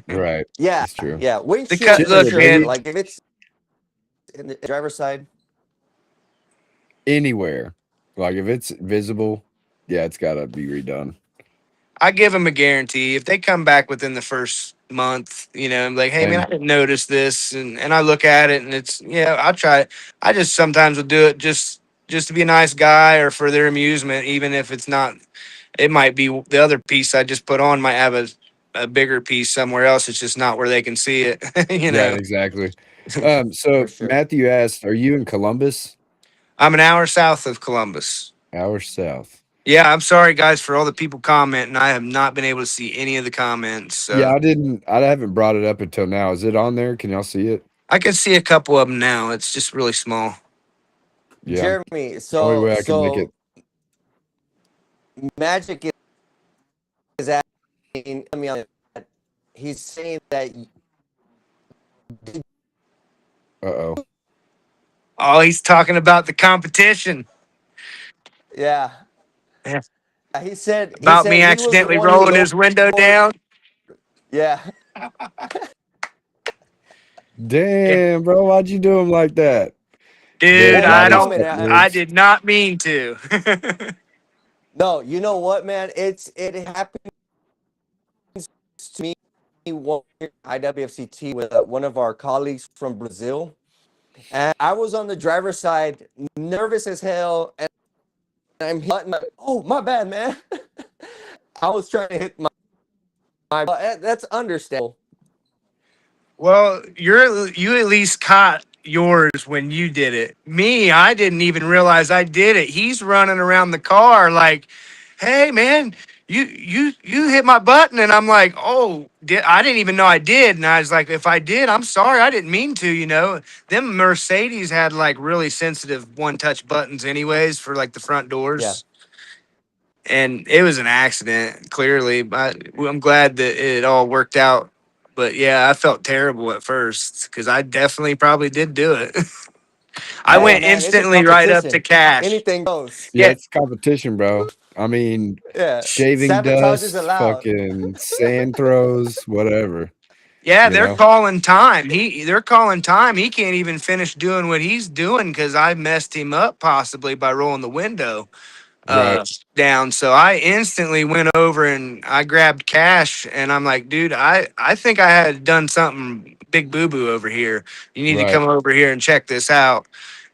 Right. yeah, That's true. yeah. The Windshield cut. for Look, Shit, sure. man. baby. Like if it's in the driver's side. Anywhere. Like if it's visible, yeah, it's gotta be redone. I give them a guarantee. If they come back within the first month, I'm like, hey man, I Same. didn't notice this, and I look at it, and it's I'll try it. I just sometimes will do it just to be a nice guy or for their amusement, even if it's not. It might be the other piece I just put on might have a bigger piece somewhere else. It's just not where they can see it. Right, exactly. For So sure. Matthew asked, are you in Columbus? I'm an hour south of Columbus. Hour south. Yeah, I'm sorry guys for all the people commenting. I have not been able to see any of the comments. Yeah, So I haven't brought it up until now. Is it on there? Can y'all see it? I can see a couple of them now. It's just really small. Yeah. Jeremy, Only so way I can make it. Magic is asking. Let me on he's saying that Uh-oh. Oh, he's talking about the competition. yeah. Yeah. He said About me he was the accidentally one who rolling his window down. Yeah. Yeah. Damn, bro, why'd you do him like that? Dude, Well, Johnny's no, got man. I moves. did not mean to. No, you know what, man? It happened to me one year at IWFCT with one of our colleagues from Brazil. And I was on the driver's side, nervous as hell, and I'm hitting oh, my bad, man. I was trying to hit that's understandable. Well, you at least caught yours when you did it. Me, I didn't even realize I did it. He's running around the car like, "Hey, man, you hit my button," and I'm like, "Oh, I didn't even know I did." And I was like, "If I did, I'm sorry. I didn't mean to." You know, them Mercedes had like really sensitive one-touch buttons, anyways, for like the front Yeah, doors. And it was an accident, clearly. But I'm glad that it all worked out. But yeah, I felt terrible at first because I definitely probably did do it. I hey, went man, it's a instantly right up to competition. cash. Anything goes. Yeah, Yeah, it's competition, bro. I mean, Yeah, shaving sabotage is dust, allowed. fucking sand throws, whatever, yeah, you they're know? calling time. They're calling time. He can't even finish doing what he's doing because I messed him up possibly by rolling the window Right, down. So I instantly went over and I grabbed cash and I'm like, dude, I think I had done something big boo boo over here. You need to right, come over here and check this out.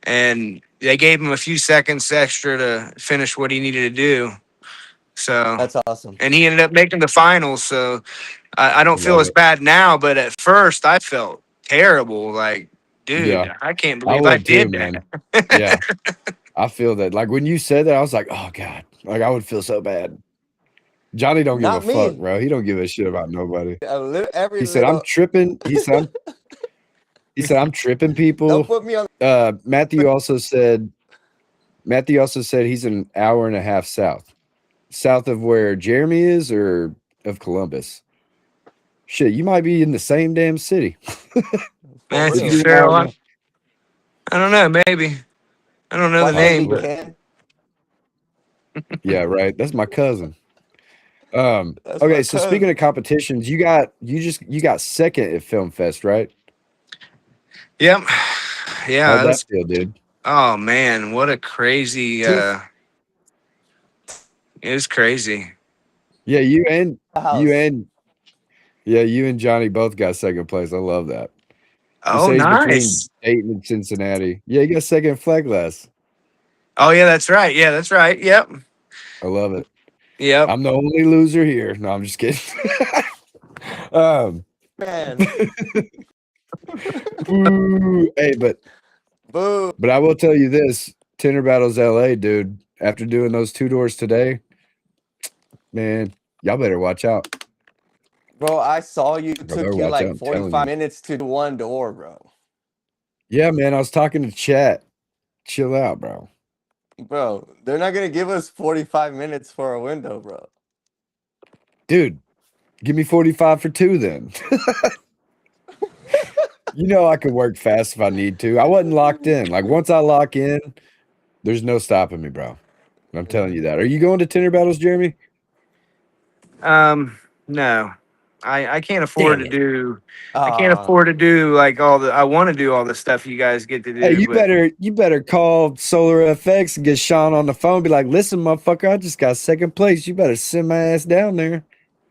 And they gave him a few seconds extra to finish what he needed to do. So, That's awesome. and he ended up making the finals. So I I don't feel love as it. bad now, but at first I felt terrible. Like, Yeah, dude, I can't I believe I would too, did man. that. Yeah, I feel that. Like when you said that, I was like, oh God, like I would feel so bad. Johnny don't give a Not fuck, me. bro. He don't give a shit about nobody. Every He said, I'm little. tripping. He said, I'm tripping Don't people. put me on. Matthew also said he's an hour and a half south. South of where Jeremy is or of Columbus. Shit, you might be in the same damn city. For If Matthew real. you're an hour Farrell, and a half, I don't know, maybe. I don't know the Why can't name, be but possibly. Ken? Yeah, right. That's my cousin. That's Okay, my so speaking cousin. of competitions, you got second at Film Fest, right? yep. Yeah, How'd it that was, feel, dude? oh man, what a crazy Two it was crazy. Yeah, you house. and yeah, you and Johnny both got second place. I love that. He Oh, said he's between nice. Dayton and Cincinnati. Yeah, you got second in flag glass. Oh yeah, that's right. Yeah, that's right. Yep. I love it. Yep. I'm the only loser here. No, I'm just kidding. um, Man. ooh, hey, Boo. but I will tell you this: Tinter Battles LA, dude. After doing those 2 doors today, man, y'all better watch out. Bro, I saw you. I better Took you watch out. like I'm telling 45 you. minutes to do one door, bro. Yeah, man. I was talking to chat. Chill out, bro. Bro, they're not going to give us 45 minutes for a window, bro. Dude, give me 45 for 2 then. You know I could work fast if I need to. I wasn't locked in. Like once I lock in, there's no stopping me, bro. I'm telling you that. Are you going to Tinter Battles, Jeremy? No. I can't afford Damn to it. do I can't Ah, afford to do like all the I want to do all the stuff you guys get to Hey, do, but you better call Solar FX and get Sean on the phone. Be like, listen, motherfucker, I just got second place. You better send my ass down there.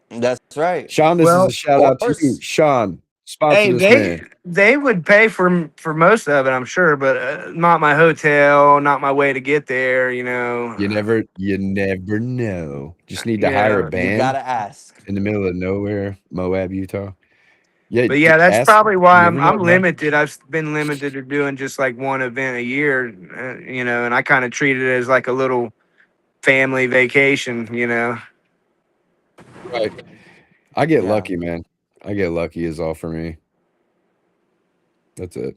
that's right. Sean, this is a well, shout Or out to you. Sean, sponsor hey, this man. they would pay for most of it, I'm sure, but not my hotel, not my way to get there. You never know. Just need to hire a Yeah. You got band to ask. in the middle of nowhere, Moab, Utah. Yeah, But yeah, that's ask. probably You why never know, I'm bro. limited. I've been limited to doing just like one event a year, and I kind of treat it as like a little family vacation. Right. I get Yeah. lucky, man. I get lucky is all for me. That's it.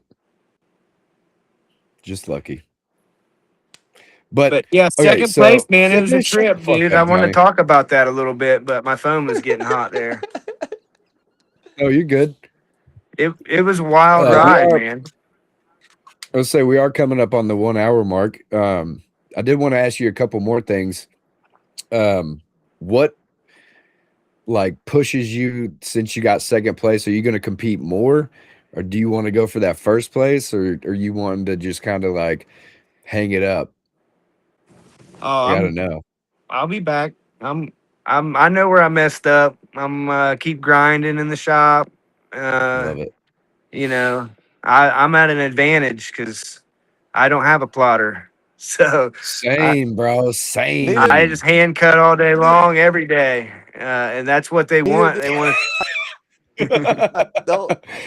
Just lucky. But But yeah, okay, second place, so man. It was a man, shut the trip, fuck dude. I up, want to Johnny. talk about that a little bit, but my phone was getting hot there. No, you're good. It was a wild We ride, are. man. Let's say we are coming up on the 1 hour mark. I did want to ask you a couple more things. What like pushes you since you got second place? Are you going to compete more, or do you want to go for that first place, or you wanting to just kind of like hang it up? Oh, I gotta know. I'll be back. I know where I messed up. I'm keep grinding in the shop. Uh, Love it. you know, I'm at an advantage because I don't have a plotter. So Same, bro. Neither, I Same. just hand cut all day long, every day, and that's what they neither want. do They want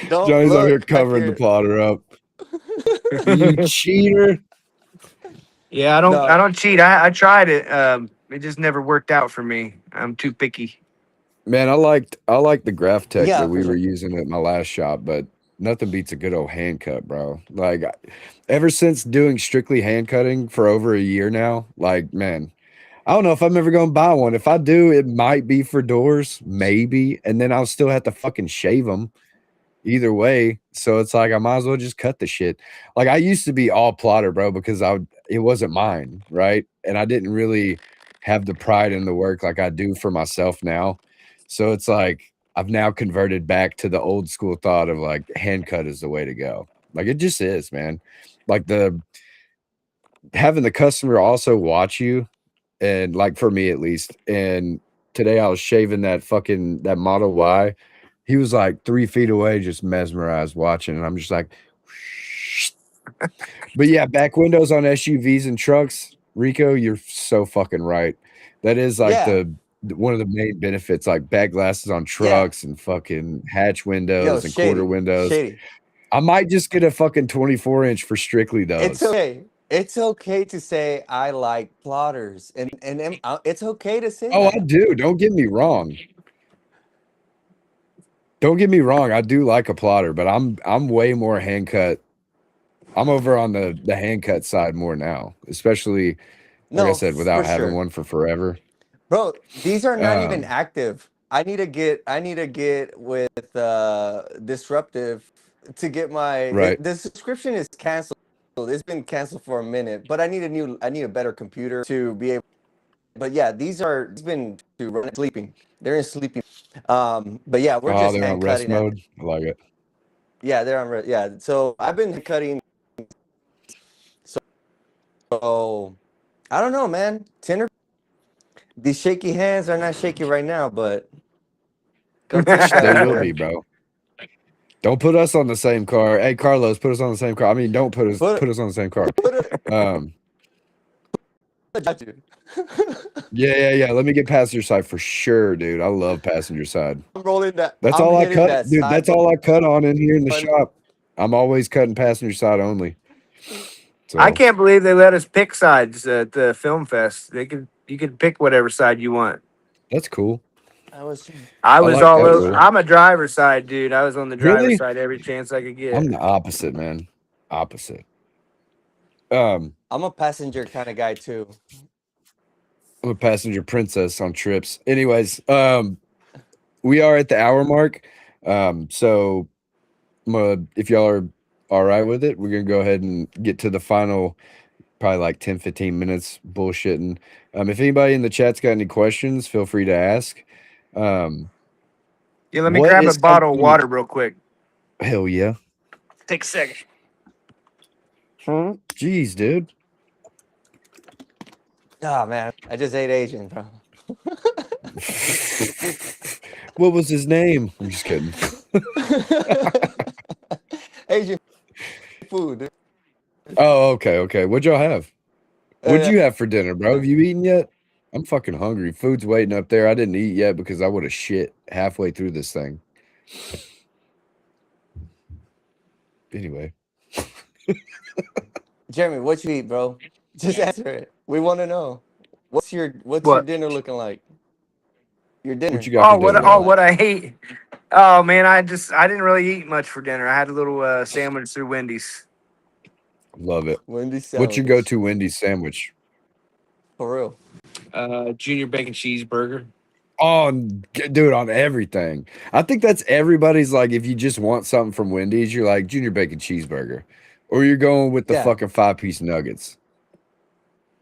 don't Johnny's out here look back covering the here. plotter up. You to. cheater. Yeah, I No, don't cheat. I tried it. It just never worked out for me. I'm too picky. Man, I liked the graph tech yeah, that for we were sure. using at my last shop, but nothing beats a good old hand cut, bro. Like ever since doing strictly hand cutting for over a year now, like man, I don't know if I'm ever gonna buy one. If I do, it might be for doors, maybe, and then I'll still have to fucking shave them either way. So it's like I might as well just cut the shit. Like I used to be all plotter, bro, because it wasn't mine, right? And I didn't really have the pride in the work like I do for myself now. So it's like I've now converted back to the old school thought of like hand cut is the way to go. Like it just is, man. Like the having the customer also watch you, and like for me at least. And today I was shaving that Model Y. He was like 3 feet away, just mesmerized watching, and I'm just like, but yeah, back windows on SUVs and trucks, Rico, you're so fucking right. That is like Yeah, one of the main benefits, like back glasses on yeah. trucks and fucking hatch Yo, windows and quarter shady, windows. shady. I might just get a fucking 24-inch for strictly It's those. okay. It's okay to say I like plotters, it's okay to say Oh, I that. do. Don't get me wrong. Don't get me wrong. I do like a plotter, but I'm way more hand cut. I'm over on the hand cut side more now, especially like I No, said, for without having sure. one for forever. Bro, these are not even Um, active. I need to get with Disruptive to get right. the subscription is canceled. It's been canceled for a minute, but I need a better computer to be able. But yeah, it's been to run sleeping. They're in sleeping. But yeah, we're Oh, just they're on hand rest cutting at mode. I like it. yeah, yeah. So I've been cutting. So I don't know, man. Tinter, these shaky hands are not shaky right now, but come They 10,000 will we're be, bro. Don't put us on the same car. Hey, Carlos, put us on the same car. I mean, don't put put us on the same car. put it Um, got you. yeah. Let me get passenger side for sure, dude. I love passenger side. I'm rolling that. That's I'm all I hitting cut, that dude. side That's all I cut on in here in the button. shop. I'm always cutting passenger side only. I So can't believe they let us pick sides at the film fest. You could pick whatever side you want. that's cool. I was I I was like all that over. rule. I'm a driver's side dude. I was on the driver's Really? side every chance I could I'm get. the opposite, man. Opposite. I'm a passenger kind of guy too. I'm a passenger princess on trips. Anyways, we are at the hour mark. So if y'all are all right with it, we're gonna go ahead and get to the final, probably like 10, 15 minutes bullshitting. If anybody in the chat's got any questions, feel free to ask. Um, Yeah, let me what grab a is bottle of something? water real quick. Hell yeah. Take a second. Jeez, dude. Oh man, I just ate Asian, bro. What was his name? I'm just kidding. Asian food. Dude. Oh, okay. What'd y'all have? What'd Uh, you have for dinner, bro? Have you eaten yet? I'm fucking hungry. Food's waiting up there. I didn't eat yet because I would have shit halfway through this thing. Anyway, Jeremy, what you eat, bro? Just answer it. We want to know. What's your What? dinner looking like? Your what dinner you got for dinner, looking Oh, man? like? what I hate. Oh man, I didn't really eat much for dinner. I had a little sandwich through Wendy's. Love it. Wendy's What's your sandwich. go-to Wendy's sandwich? For real. Junior bacon cheeseburger. Dude, on everything. I think that's everybody's like, if you just want something from Wendy's, you're like junior bacon cheeseburger, or you're going with the Yeah. fucking 5-piece nuggets.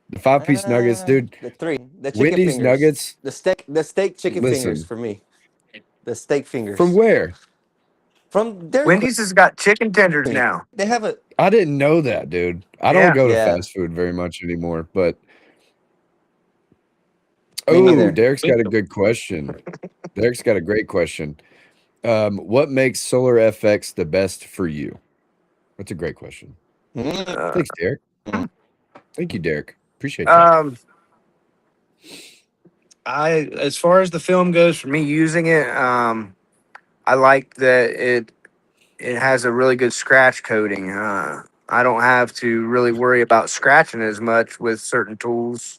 The 5-piece nuggets, dude. The chicken Wendy's fingers. nuggets. The steak chicken fingers Listen, for me. The steak from fingers. where? From Dairy Queen. Wendy's has got chicken tenders now. They have a I didn't know that, dude. I don't Yeah. go to Yeah. fast food very much anymore, but Me neither. Derek's got a good question. Derek's got a great question. What makes Solar FX the best for you? That's a great question. Mm. Thanks, Derek. Thank you, Derek. Appreciate that. As far as the film goes, for me using it, I like that it has a really good scratch coating. I don't have to really worry about scratching as much with certain tools.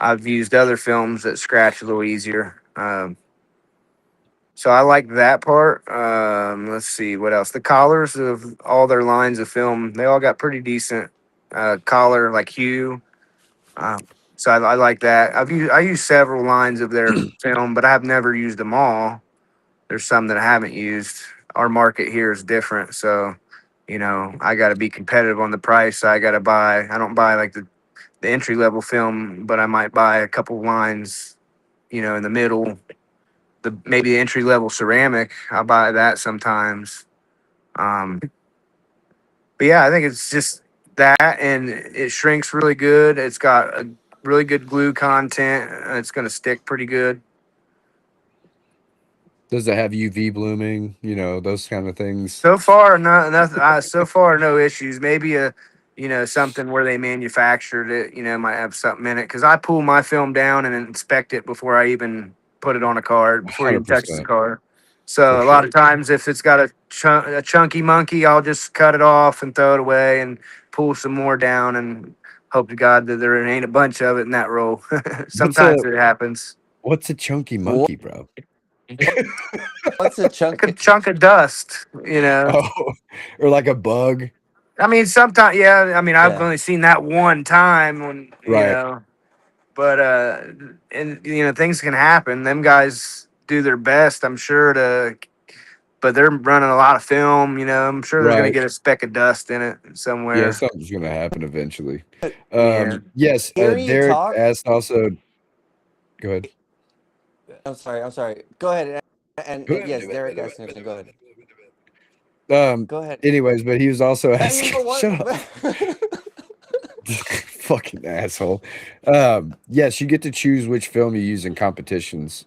I've used other films that scratch a little easier. So I like that part. Let's see what else. The collars of all their lines of film, they all got pretty decent collar, like hue. So I like that. I use several lines of their film, but I've never used them all. There's some that I haven't used. Our market here is different, so I got to be competitive on the price. I got to buy. I don't buy like the entry level film, but I might buy a couple lines, in the middle. Maybe the entry level ceramic. I'll buy that sometimes. But yeah, I think it's just that, and it shrinks really good. It's got a really good glue content. It's going to stick pretty good. Does it have UV blooming? Those kind of things. So far, so far, no issues. Maybe something where they manufactured it. Might have something in it because I pull my film down and inspect it before I even put it on a card, before it even touches the 100%. card. So For a lot sure. of times, if it's got a chunky monkey, I'll just cut it off and throw it away and pull some more down and hope to God that there ain't a bunch of it in that roll. Sometimes it happens. What's a chunky monkey, bro? What's a chunk? Like a chunk of dust, Oh, or like a bug. I mean, sometimes, yeah. I mean, I've Yeah. only seen that one time when, Right. but and things can happen. Them guys do their best, I'm sure but they're running a lot of film. I'm sure there's gonna Right. get a speck of dust in it Yeah, somewhere. something's gonna happen eventually. Yeah. Yes, Hearing you Derek talk. asked also. Go ahead. I'm sorry. Go ahead. And yes, Derek asked the next one. Go ahead. Go ahead. Anyways, but he was also You asking. know what? Shut up. Fucking asshole. Yes, you get to choose which film you use in competitions.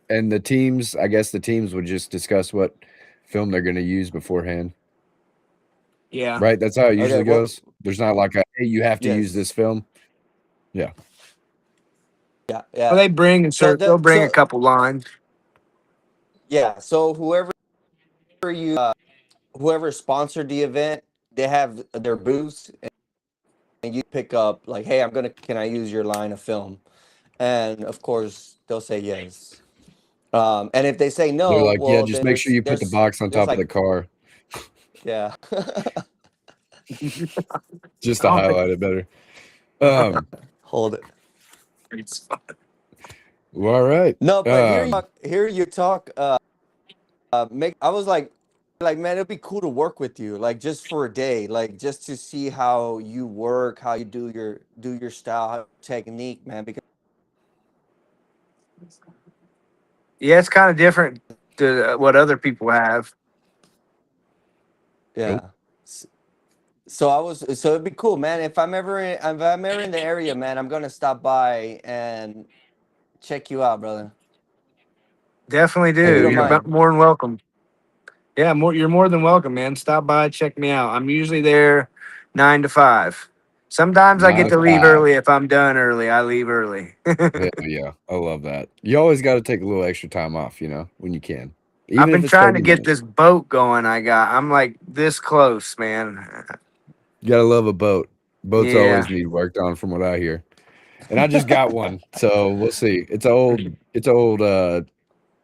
And the teams, I guess the teams would just discuss what film they're going to use beforehand. Yeah. Right? That's how it usually Okay, well, goes. There's not like a, hey, you have to use yes. this film. Yeah. Yeah. Well, they bring they'll bring a So couple lines. yeah. So whoever sponsored the event, they have their booths, and you pick up like, hey, can I use your line of film? And of course, they'll say yes. And if they say They're no, like, yeah, well, just then make sure you put the box on top of the like, car yeah. just to highlight it better. Hold it. Well, all right. No, but hear you talk. I was like, man, it'd be cool to work with you, like just for a day, like just to see how you work, how you do your style, how technique, man. Because Yeah, it's kind of different to what other people have. yeah. So it'd be cool, man. If I'm ever in the area, man, I'm gonna stop by and check you out, brother. Definitely If you do. don't You're mind. more than welcome. Yeah, you're more than welcome, man. Stop by, check me out. I'm usually there 9 to 5. Sometimes I 9 get to to leave 5. early. If I'm done early, I leave early. Hell yeah. I love that. You always got to take a little extra time off, when you can. I've Even if been it's trying to 30 get minutes. this boat going. I'm like this close, man. You got to love a boat. Boats Yeah. always need worked on from what I hear. And I just got one, so we'll see. It's old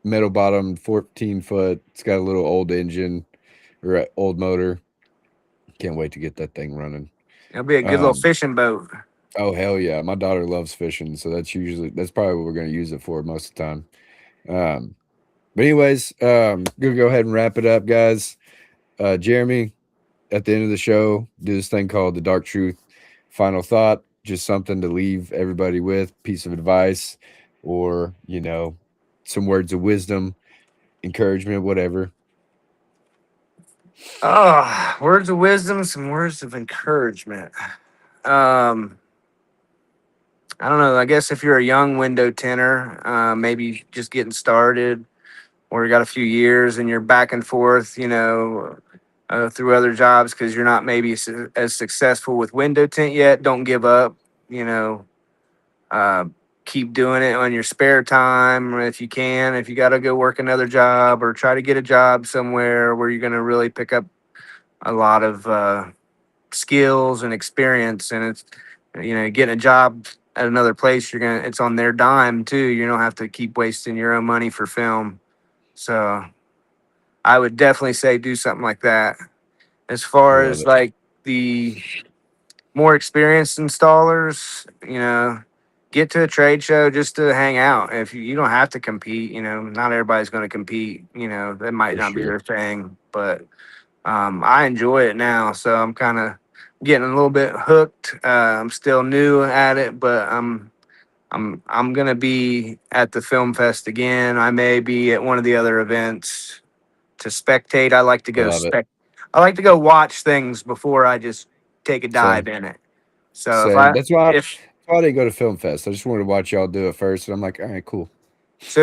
metal bottom, 14 foot. It's got a little old engine or old motor. Can't wait to get that thing running. It'll be a good little fishing boat. Oh hell yeah, my daughter loves fishing, so that's probably what we're going to use it for most of the time. But anyways, gonna go ahead and wrap it up, guys. Jeremy, at the end of the show, do this thing called the Dark Truth. Final thought, just something to leave everybody with, piece of advice, or some words of wisdom, encouragement, whatever. Oh, words of wisdom, some words of encouragement. I don't know. I guess if you're a young window tinter, maybe just getting started, or you got a few years and you're back and forth, through other jobs because you're not maybe as successful with window tint yet. Don't give up. You know, uh, keep doing it on your spare time if you can. If you got to go work another job or try to get a job somewhere where you're going to really pick up a lot of skills and experience, and it's getting a job at another place, it's on their dime too. You don't have to keep wasting your own money for film. So I would definitely say do something like that. As I far love as it. like the more experienced installers, get to a trade show just to hang out. If you don't have to compete, not everybody's going to compete. That might For not be sure. their thing, but I enjoy it now. So I'm kind of getting a little bit hooked. I'm still new at it, but I'm gonna be at the film fest again. I may be at one of the other events to spectate. I love it. I like to go watch things before I just take a Same. dive in it. So Same. if That's why I didn't go to Film Fest. I just wanted to watch y'all do it first, and I'm like, all right, cool.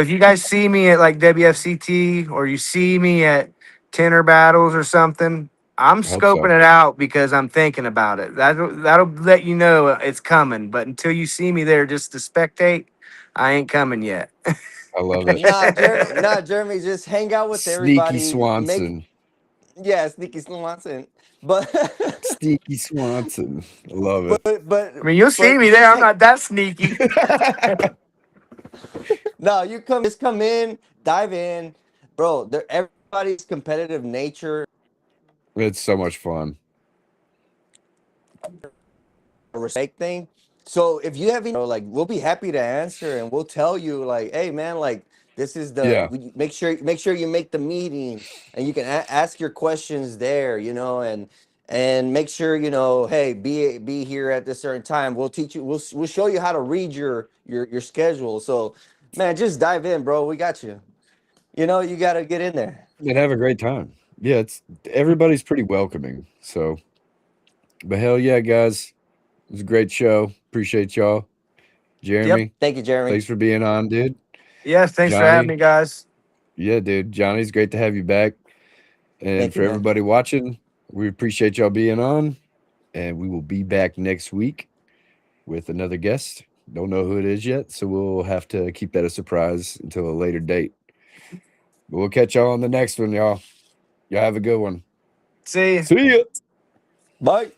if you guys see me at like WFCT or you see me at Tenor Battles or something, I'm I hope so. scoping it out because I'm thinking about it. That'll let you know it's coming. But until you see me there just to spectate, I ain't coming yet. I love it. Nah, Jeremy. Nah, Jeremy. Just hang out with Sneaky everybody. Swanson. Yeah, Sneaky Swanson. But Sneaky Swanson. I love it. I mean, you'll see me there. just I'm not that sneaky. no. You just come in, dive in, bro. Everybody's competitive nature, It's so much fun. respect thing. So if you have any, like, we'll be happy to answer, and we'll tell you, like, hey, man, like, this is Yeah. make sure you make the meeting, and you can ask your questions there, and make sure hey, be here at this certain time. We'll teach you. We'll show you how to read your schedule. So, man, just dive in, bro. We got you. You got to get in there. And have a great time. Yeah, everybody's pretty welcoming. So, but hell yeah, guys. It was a great show. Appreciate y'all. Yep. Jeremy, Thank you, Jeremy. thanks for being on, dude. Yes. Thanks for having Johnny, me, guys. yeah, dude. Johnny's great to have you back. And Thank for you, man. everybody watching, we appreciate y'all being on. And we will be back next week with another guest. Don't know who it is yet, so we'll have to keep that a surprise until a later date. But we'll catch y'all on the next one, y'all. Y'all have a good one. See ya. See ya. Bye.